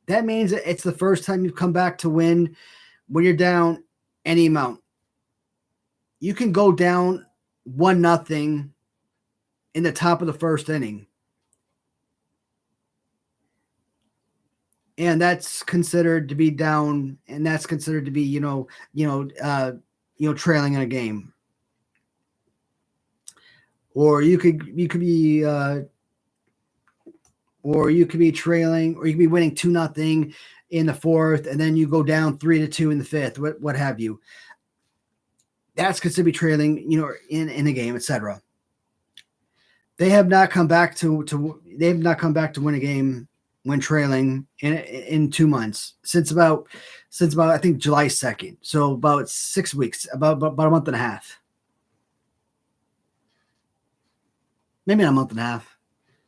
[SPEAKER 1] that means it's the first time you've come back to win when you're down any amount. You can go down 1-0 in the top of the first inning, and that's considered to be down, and that's considered to be trailing in a game. Or you could be trailing, or you could be winning 2-0 in the fourth, and then you go down 3-2 in the fifth, what have you. That's considered to be trailing, in the game, etc. They have not come back to win a game when trailing in 2 months since about I think July 2nd. So about 6 weeks, about a month and a half. Maybe not a month and a half.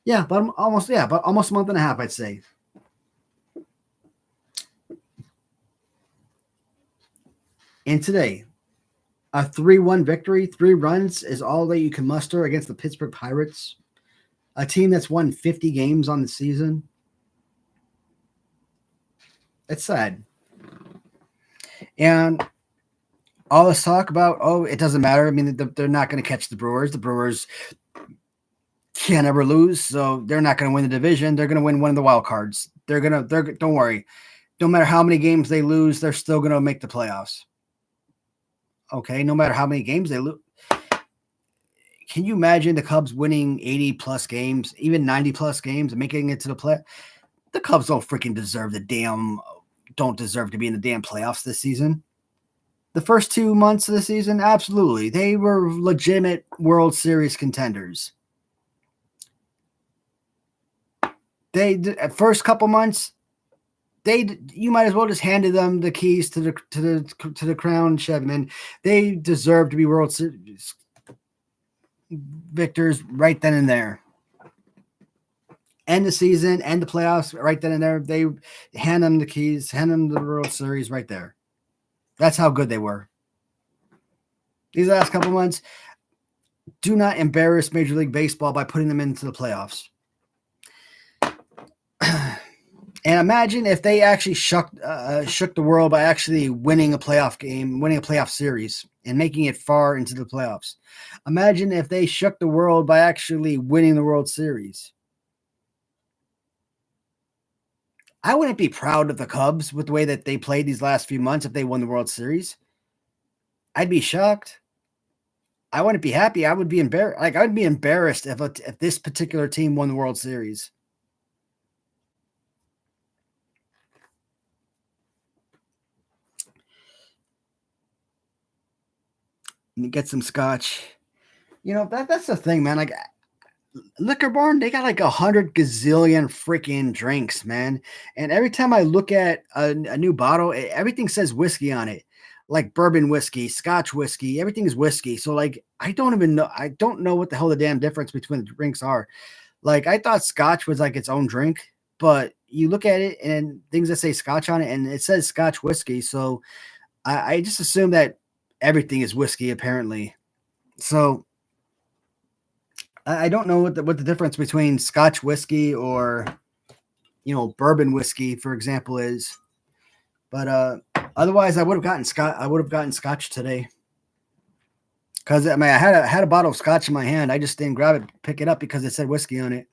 [SPEAKER 1] but almost a month and a half, I'd say. And today, a 3-1 victory, 3 runs is all that you can muster against the Pittsburgh Pirates, a team that's won 50 games on the season. It's sad. And all this talk about, it doesn't matter. I mean, they're not going to catch the Brewers. The Brewers can't ever lose, so they're not going to win the division. They're going to win one of the wild cards. Don't worry. No matter how many games they lose, they're still going to make the playoffs. Okay, no matter how many games they lose. Can you imagine the Cubs winning 80 plus games, even 90 plus games, and making it to the play? The Cubs don't deserve to be in the damn playoffs this season. The first 2 months of the season, absolutely. They were legitimate World Series contenders. First couple months, you might as well just handed them the keys to the crown, Chevy, man. They deserve to be World Series victors right then and there. End the season, end the playoffs right then and there. They hand them the keys, hand them the World Series right there. That's how good they were. These last couple months, do not embarrass Major League Baseball by putting them into the playoffs. And imagine if they actually shook the world by actually winning a playoff game, winning a playoff series, and making it far into the playoffs. Imagine if they shook the world by actually winning the World Series. I wouldn't be proud of the Cubs with the way that they played these last few months if they won the World Series. I'd be shocked. I wouldn't be happy. I would be embarrassed. Like, I'd be embarrassed if this particular team won the World Series. And you get some scotch. You know, that's the thing, man. Like, Liquor Barn, they got like 100 gazillion freaking drinks, man. And every time I look at a new bottle, everything says whiskey on it. Like bourbon whiskey, Scotch whiskey, everything is whiskey. So like, I don't know what the hell the damn difference between the drinks are. Like, I thought Scotch was like its own drink, but you look at it and things that say Scotch on it and it says Scotch whiskey. So I just assume that everything is whiskey apparently. So I don't know what the difference between Scotch whiskey or, bourbon whiskey, for example, is. But otherwise, I would have gotten Scotch today. Because I had a bottle of Scotch in my hand. I just didn't grab it, pick it up because it said whiskey on it.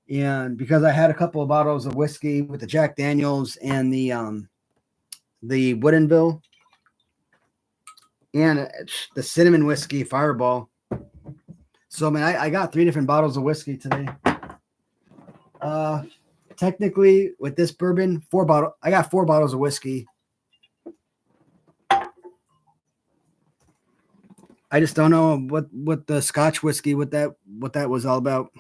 [SPEAKER 1] And because I had a couple of bottles of whiskey with the Jack Daniels and the Woodinville and the cinnamon whiskey Fireball. So, I got 3 different bottles of whiskey today. Technically, with this bourbon, I got 4 bottles of whiskey. I just don't know what the Scotch whiskey, what that was all about.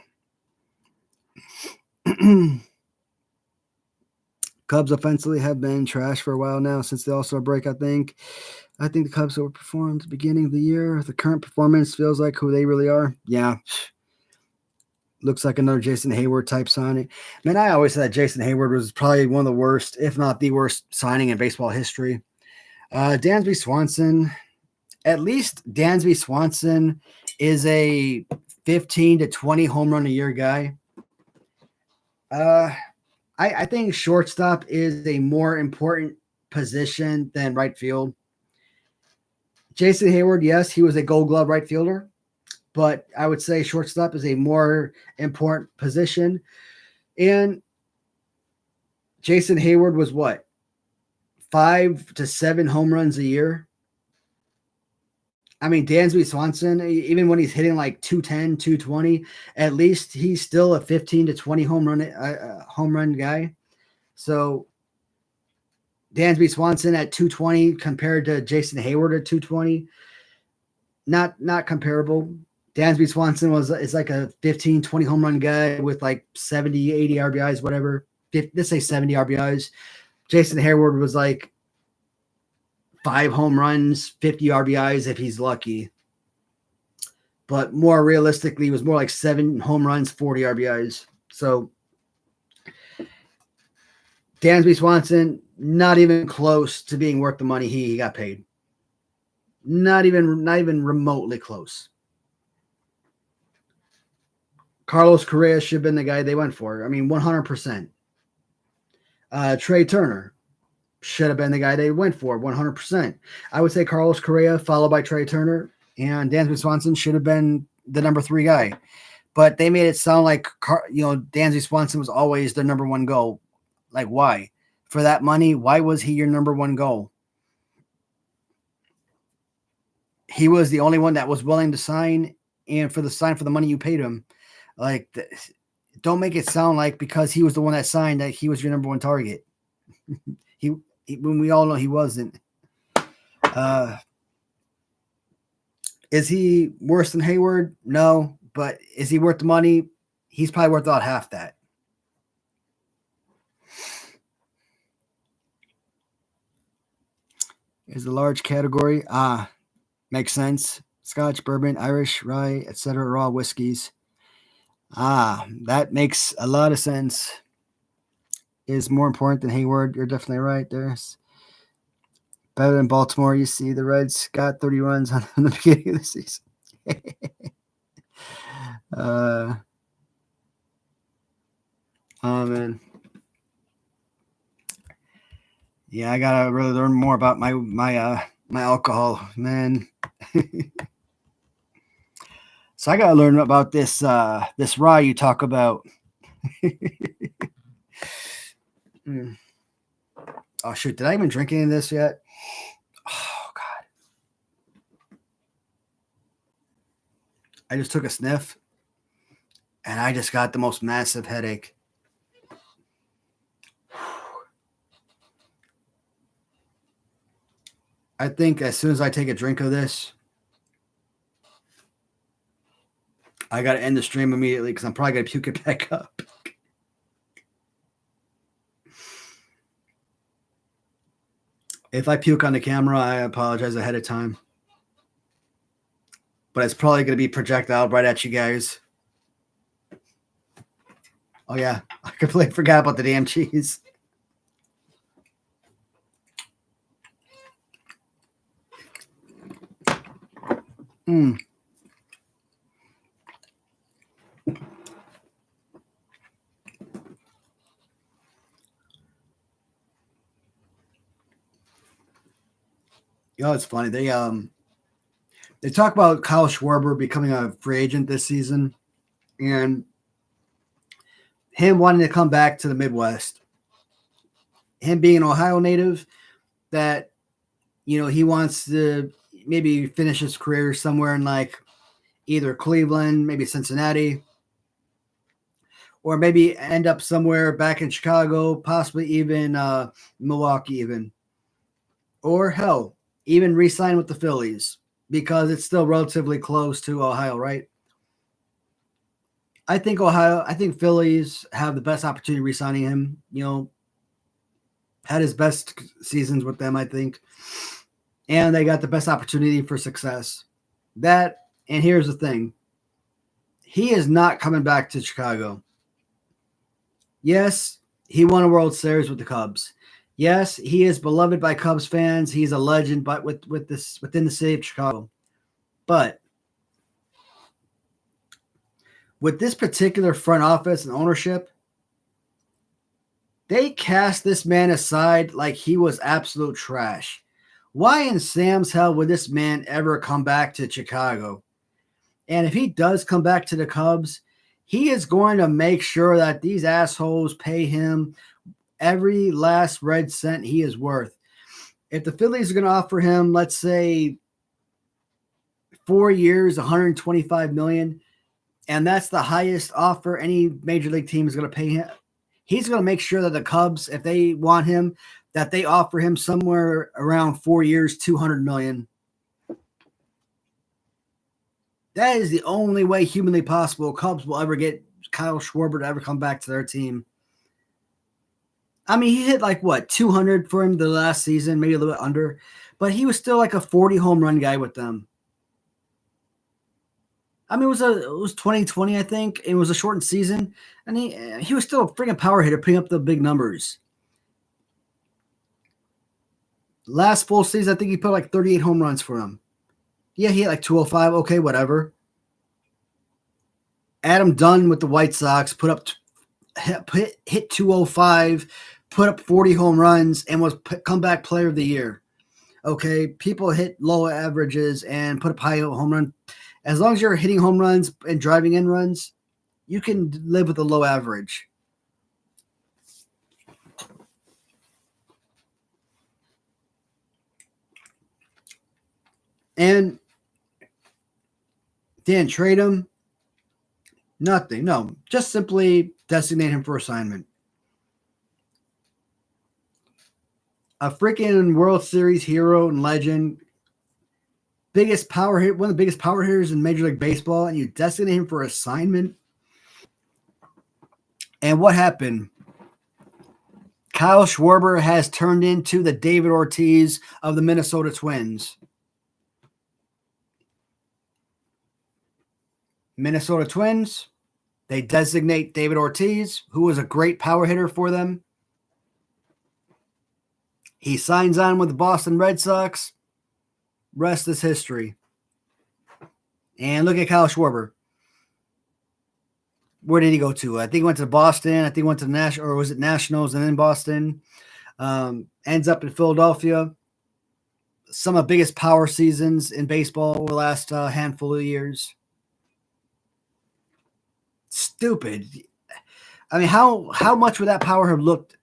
[SPEAKER 1] Cubs offensively have been trash for a while now since the All-Star break, I think. I think the Cubs overperformed at the beginning of the year. The current performance feels like who they really are. Yeah. Looks like another Jason Hayward type signing. Man, I always said that Jason Hayward was probably one of the worst, if not the worst, signing in baseball history. Dansby Swanson. At least Dansby Swanson is a 15 to 20 home run a year guy. I think shortstop is a more important position than right field. Jason Hayward, yes, he was a Gold Glove right fielder, but I would say shortstop is a more important position. And Jason Hayward was what? 5 to 7 home runs a year. I mean, Dansby Swanson, even when he's hitting like 210, 220, at least he's still a 15 to 20 home run guy. So Dansby Swanson at 220 compared to Jason Hayward at 220, not comparable. Dansby Swanson is like a 15, 20 home run guy with like 70, 80 RBIs, whatever. Let's say 70 RBIs. Jason Hayward was like 5 home runs, 50 RBIs if he's lucky. but more realistically, it was more like 7 home runs, 40 RBIs. So Dansby Swanson, not even close to being worth the money he got paid. Not even remotely close. Carlos Correa should have been the guy they went for. I mean, 100%. Trey Turner should have been the guy they went for, 100%. I would say Carlos Correa followed by Trey Turner, and Dansby Swanson should have been the number 3 guy. But they made it sound like, Dansby Swanson was always their number 1 goal. Like, why? For that money, why was he your number 1 goal? He was the only one that was willing to sign, and for the money you paid him. Like, don't make it sound like because he was the one that signed that he was your number 1 target. he when we all know he wasn't. Is he worse than Hayward? No, but is he worth the money? He's probably worth about half that. Is a large category. Makes sense. Scotch, bourbon, Irish, rye, etc. Raw whiskeys. That makes a lot of sense. Is more important than Hayward. You're definitely right. There's better than Baltimore. You see, the Reds got 30 runs on the beginning of the season. Oh man. Yeah, I gotta really learn more about my alcohol, man. So I gotta learn about this rye you talk about. Oh shoot, did I even drink any of this yet? Oh god. I just took a sniff and I just got the most massive headache. I think as soon as I take a drink of this, I got to end the stream immediately because I'm probably going to puke it back up. If I puke on the camera, I apologize ahead of time. But it's probably going to be projectile right at you guys. Oh, yeah. I completely forgot about the damn cheese. It's funny. They talk about Kyle Schwarber becoming a free agent this season and him wanting to come back to the Midwest. Him being an Ohio native, that he wants to maybe finish his career somewhere in like either Cleveland, maybe Cincinnati, or maybe end up somewhere back in Chicago, possibly even Milwaukee even. Or hell, even re-sign with the Phillies because it's still relatively close to Ohio, right? I think Phillies have the best opportunity re-signing him. Had his best seasons with them, I think. And they got the best opportunity for success. And here's the thing. He is not coming back to Chicago. Yes, he won a World Series with the Cubs. Yes, he is beloved by Cubs fans. He's a legend, but within the city of Chicago. But with this particular front office and ownership, they cast this man aside like he was absolute trash. Why in Sam's hell would this man ever come back to Chicago? And if he does come back to the Cubs, he is going to make sure that these assholes pay him every last red cent he is worth. If the Phillies are going to offer him, let's say, 4 years, $125 million, and that's the highest offer any major league team is going to pay him, he's going to make sure that the Cubs, if they want him, that they offer him somewhere around 4 years, $200 million. That is the only way humanly possible Cubs will ever get Kyle Schwarber to ever come back to their team. I mean, he hit 200 for him the last season, maybe a little bit under, but he was still like a 40 home run guy with them. I mean, it was 2020, I think. It was a shortened season, and he was still a freaking power hitter, putting up the big numbers. Last full season, I think he put like 38 home runs for him. Yeah, he had like 205. Okay, whatever. Adam Dunn with the White Sox hit 205, put up 40 home runs, and was comeback player of the year. Okay, people hit low averages and put up high home run. As long as you're hitting home runs and driving in runs, you can live with a low average. And didn't trade him. Nothing. No, just simply designate him for assignment. A freaking World Series hero and legend, biggest power hit, one of the biggest power hitters in Major League Baseball, and you designate him for assignment. And what happened? Kyle Schwarber has turned into the David Ortiz of the Minnesota Twins. Minnesota Twins, they designate David Ortiz, who was a great power hitter for them. He signs on with the Boston Red Sox. Rest is history. And look at Kyle Schwarber. Where did he go to? I think he went to Boston. I think he went to the National, or was it Nationals and then Boston? Ends up in Philadelphia. Some of the biggest power seasons in baseball over the last handful of years. Stupid. I mean, how much would that power have looked,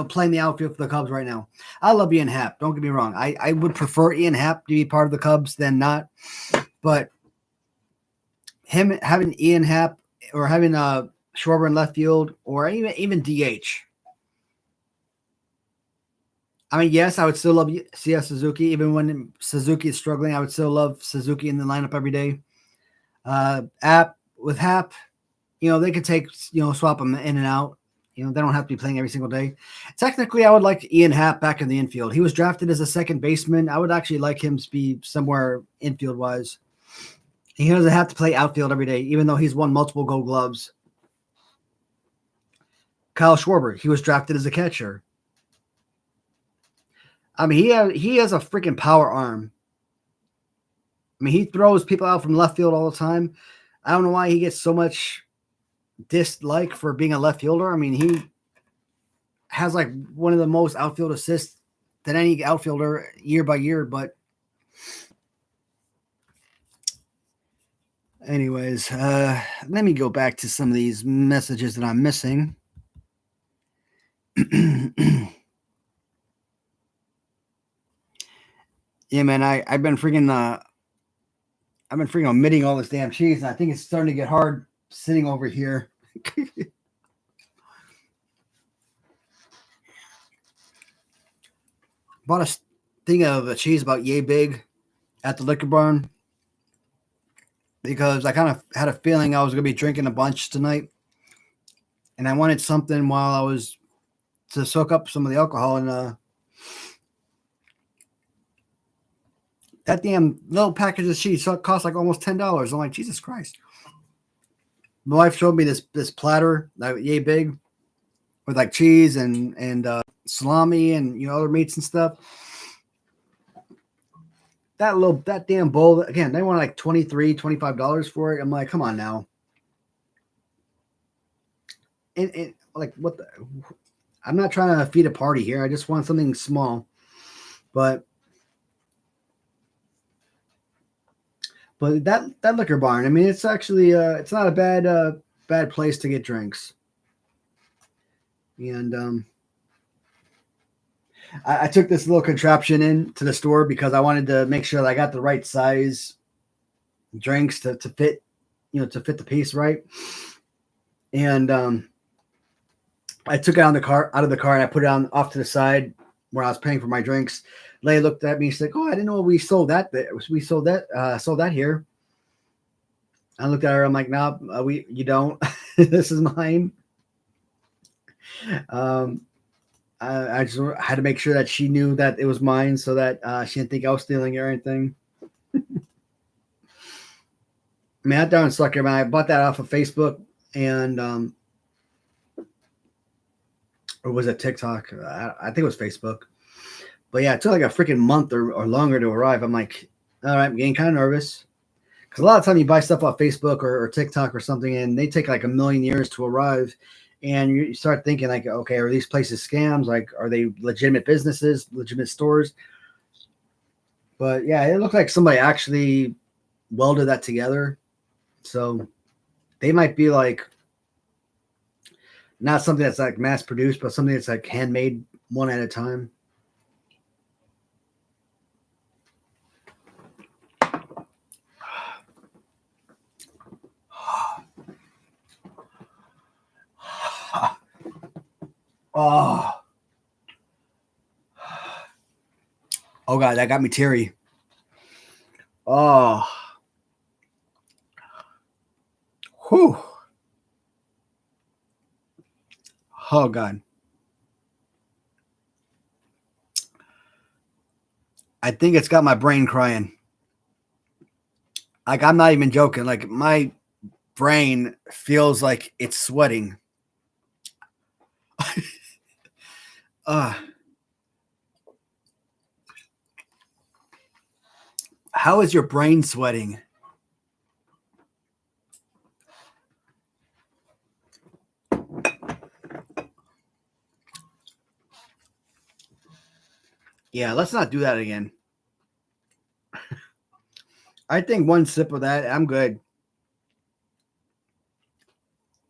[SPEAKER 1] playing the outfield for the Cubs right now? I love Ian Happ. Don't get me wrong. I would prefer Ian Happ to be part of the Cubs than not. But him having Ian Happ or having Schwarber in left field or even DH. I mean, yes, I would still love CS Suzuki. Even when Suzuki is struggling, I would still love Suzuki in the lineup every day. With Happ, they could swap them in and out. They don't have to be playing every single day. Technically, I would like Ian Happ back in the infield. He was drafted as a second baseman. I would actually like him to be somewhere infield-wise. He doesn't have to play outfield every day, even though he's won multiple Gold Gloves. Kyle Schwarber, he was drafted as a catcher. I mean, he has a freaking power arm. I mean, he throws people out from left field all the time. I don't know why he gets so much dislike for being a left fielder. I mean, he has like one of the most outfield assists than any outfielder year by year. But anyways, let me go back to some of these messages that I'm missing. Yeah, man, I've been freaking omitting all this damn cheese, and I think it's starting to get hard sitting over here. Bought a thing of a cheese about yay big at the liquor barn because I kind of had a feeling I was going to be drinking a bunch tonight, and I wanted something while I was to soak up some of the alcohol, and that damn little package of cheese cost like almost $10. I'm like, Jesus Christ. My wife showed me this platter, like yay big, with like cheese and salami and other meats and stuff. That damn bowl, again, they want like $23, $25 for it. I'm like, come on now. And like, what the? I'm not trying to feed a party here. I just want something small, but that liquor barn, I mean, it's actually it's not a bad place to get drinks. And I took this little contraption into the store because I wanted to make sure that I got the right size drinks to fit, to fit the piece right. And I took it out of the car, and I put it on off to the side where I was paying for my drinks. Leia looked at me. She's like, "Oh, I didn't know we sold that. We sold that here." I looked at her. I'm like, "No, you don't. This is mine." I just had to make sure that she knew that it was mine, so that she didn't think I was stealing it or anything. I mean, that doesn't suck. I bought that off of Facebook and or was it TikTok? I think it was Facebook. But yeah, it took like a freaking month or longer to arrive. I'm like, all right, I'm getting kind of nervous. Because a lot of time you buy stuff off Facebook or TikTok or something, and they take like a million years to arrive. And you start thinking like, okay, are these places scams? Like, are they legitimate businesses, legitimate stores? But yeah, it looked like somebody actually welded that together. So they might be like not something that's like mass produced, but something that's like handmade one at a time. Oh, oh God, that got me teary. Oh, whew. Oh God. I think it's got my brain crying. Like I'm not even joking. Like my brain feels like it's sweating. uh, how is your brain sweating? Yeah, let's not do that again. I think one sip of that, I'm good.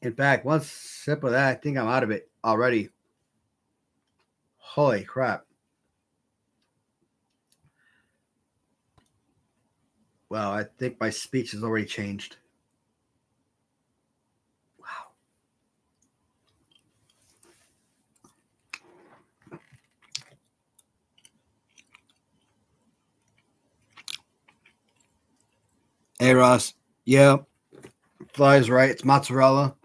[SPEAKER 1] In fact, one sip of that, I think I'm out of it already. Holy crap. Wow, I think my speech has already changed. Wow. Hey, Ross. Yeah, Fly's right. It's mozzarella.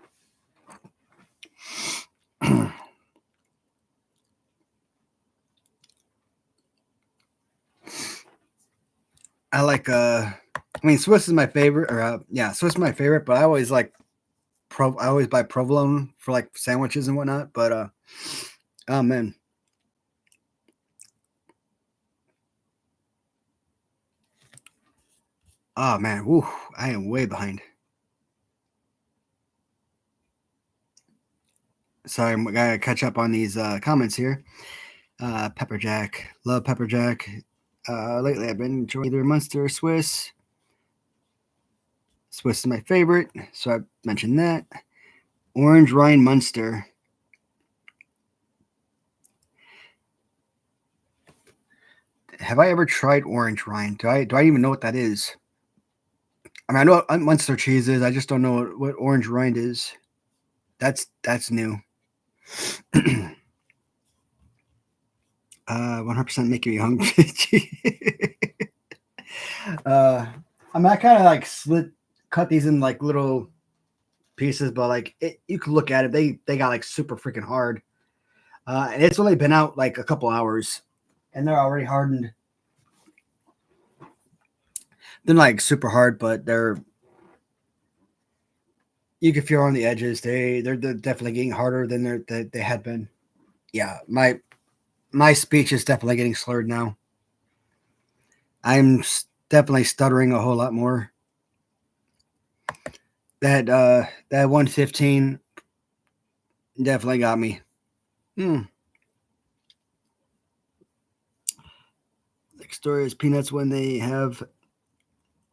[SPEAKER 1] I like I mean Swiss is my favorite or yeah, Swiss is my favorite, but I always like I always buy provolone for like sandwiches and whatnot, but oh man. Oh man, woo, I am way behind. Sorry, I gotta catch up on these comments here. Pepper Jack, love Pepper Jack. Lately, I've been enjoying either Munster or Swiss. Swiss is my favorite, so I mentioned that. Orange Rhine Munster. Have I ever tried orange Rhine? Do I even know what that is? I mean, I know what Munster cheese is. I just don't know what orange rind is. That's new. 100% making me hungry. I mean, I kind of like cut these in like little pieces, but like you can look at it. They got like super freaking hard. And it's only been out like a couple hours, and they're already hardened. They're not like super hard, but you can feel on the edges. They're definitely getting harder than they had been. Yeah, my speech is definitely getting slurred now. I'm definitely stuttering a whole lot more. That 115 definitely got me. Next story is peanuts when they have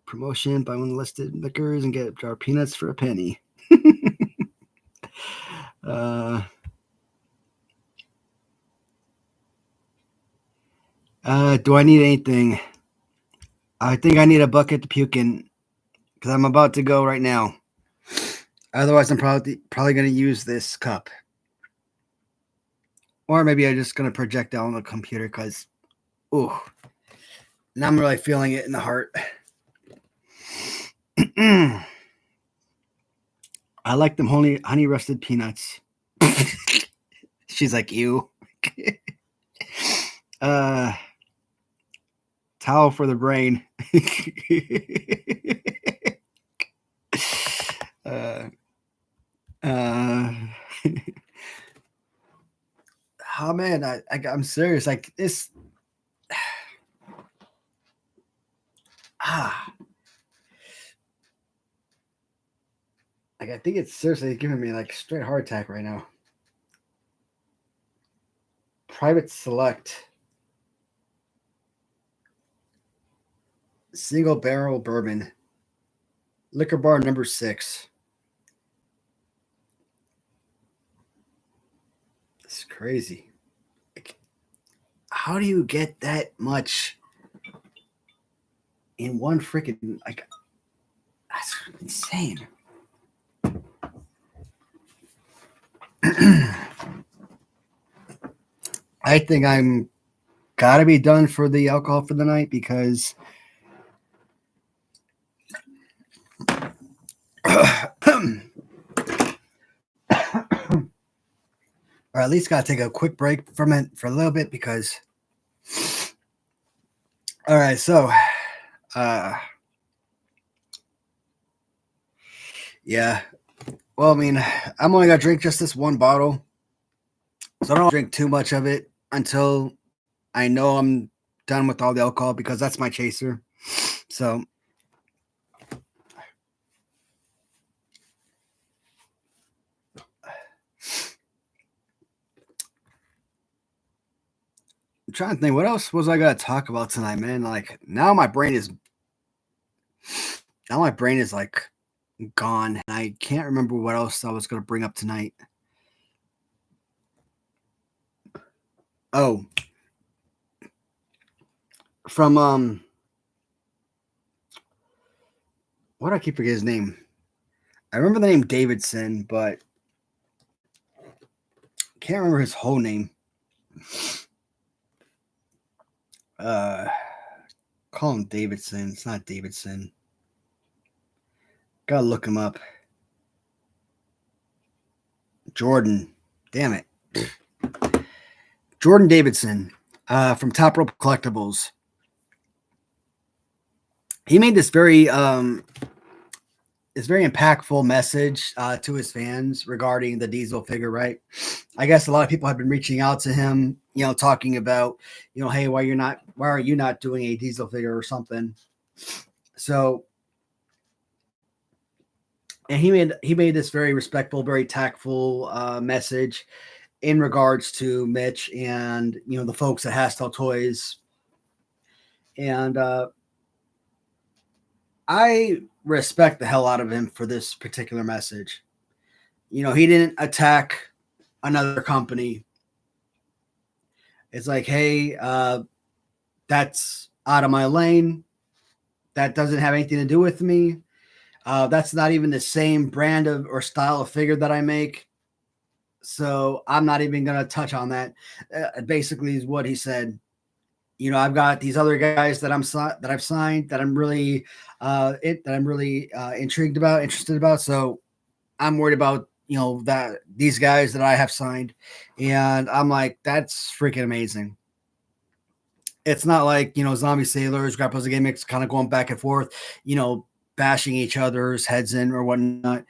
[SPEAKER 1] promotion. Buy one listed liquors and get a jar of peanuts for a penny. Do I need anything? I think I need a bucket to puke in because I'm about to go right now. Otherwise, I'm probably going to use this cup. Or maybe I'm just going to project out on the computer because, ooh, now I'm really feeling it in the heart. I like them honey roasted peanuts. She's like, ew. Towel for the brain. Uh, uh, oh man, I'm serious. Like this, ah, like I think it's seriously giving me like straight heart attack right now. Private Select single barrel bourbon, liquor bar number 6. It's crazy. Like, how do you get that much in one freaking like? That's insane. I think I'm gotta be done for the alcohol for the night because or at least gotta take a quick break from it for a little bit because all right, so uh yeah. Well, I mean, I'm only gonna drink just this one bottle. So I don't drink too much of it until I know I'm done with all the alcohol because that's my chaser. So I'm trying to think what else was I gonna talk about tonight, man. Like now my brain is like gone. And I can't remember what else I was gonna bring up tonight. Oh, from what do I keep forgetting his name? I remember the name Davidson, but can't remember his whole name. Uh Call him Davidson. It's not Davidson. Gotta look him up. Jordan. Damn it. Jordan Davidson from Top Rope Collectibles. He made this very impactful message to his fans regarding the Diesel figure, right? I guess a lot of people have been reaching out to him, talking about, hey, why are you not doing a Diesel figure or something? So, and he made this very respectful, very tactful message in regards to Mitch and the folks at Hastel Toys, and I respect the hell out of him for this particular message. He didn't attack another company. It's like, hey, that's out of my lane. That doesn't have anything to do with me. That's not even the same brand of or style of figure that I make. So I'm not even going to touch on that. Basically, is what he said. I've got these other guys that I've signed that I'm really intrigued about, interested about. So I'm worried about that these guys that I have signed, and I'm like, that's freaking amazing. It's not like zombie sailors, grapples, gimmicks, kind of going back and forth, bashing each other's heads in or whatnot,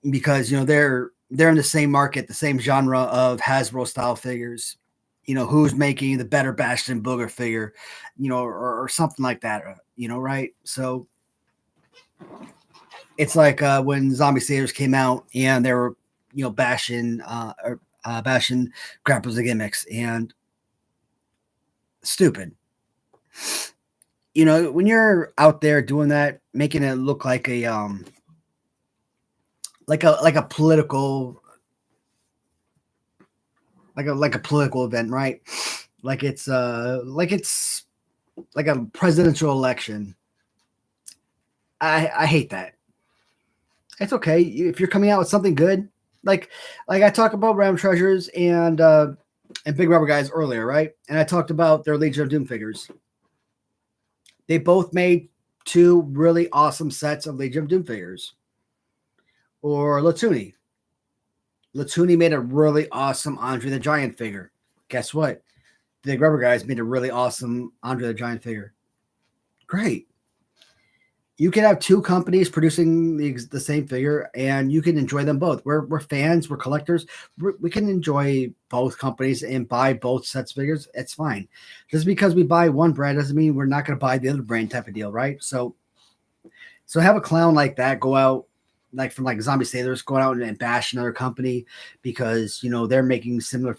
[SPEAKER 1] because they're in the same market, the same genre of Hasbro style figures. Who's making the better Bastion Booger figure, or something like that, right? So it's like when Zombie Sailors came out and they were, bashing grapples and gimmicks, and stupid. When you're out there doing that, making it look like a political, like a political event, right? Like it's like a presidential election. I hate that. It's okay if you're coming out with something good. Like I talked about Ram Treasures and Big Rubber Guys earlier, right? And I talked about their Legion of Doom figures. They both made 2 really awesome sets of Legion of Doom figures. Or Latuni. Latuni made a really awesome Andre the Giant figure. Guess what? The Big Rubber Guys made a really awesome Andre the Giant figure. Great. You can have two companies producing the same figure, and you can enjoy them both. We're fans, we're collectors. We can enjoy both companies and buy both sets of figures. It's fine. Just because we buy one brand doesn't mean we're not going to buy the other brand type of deal, right? So have a clown like that go out, like from like Zombie Sailors, going out and bash another company because they're making similar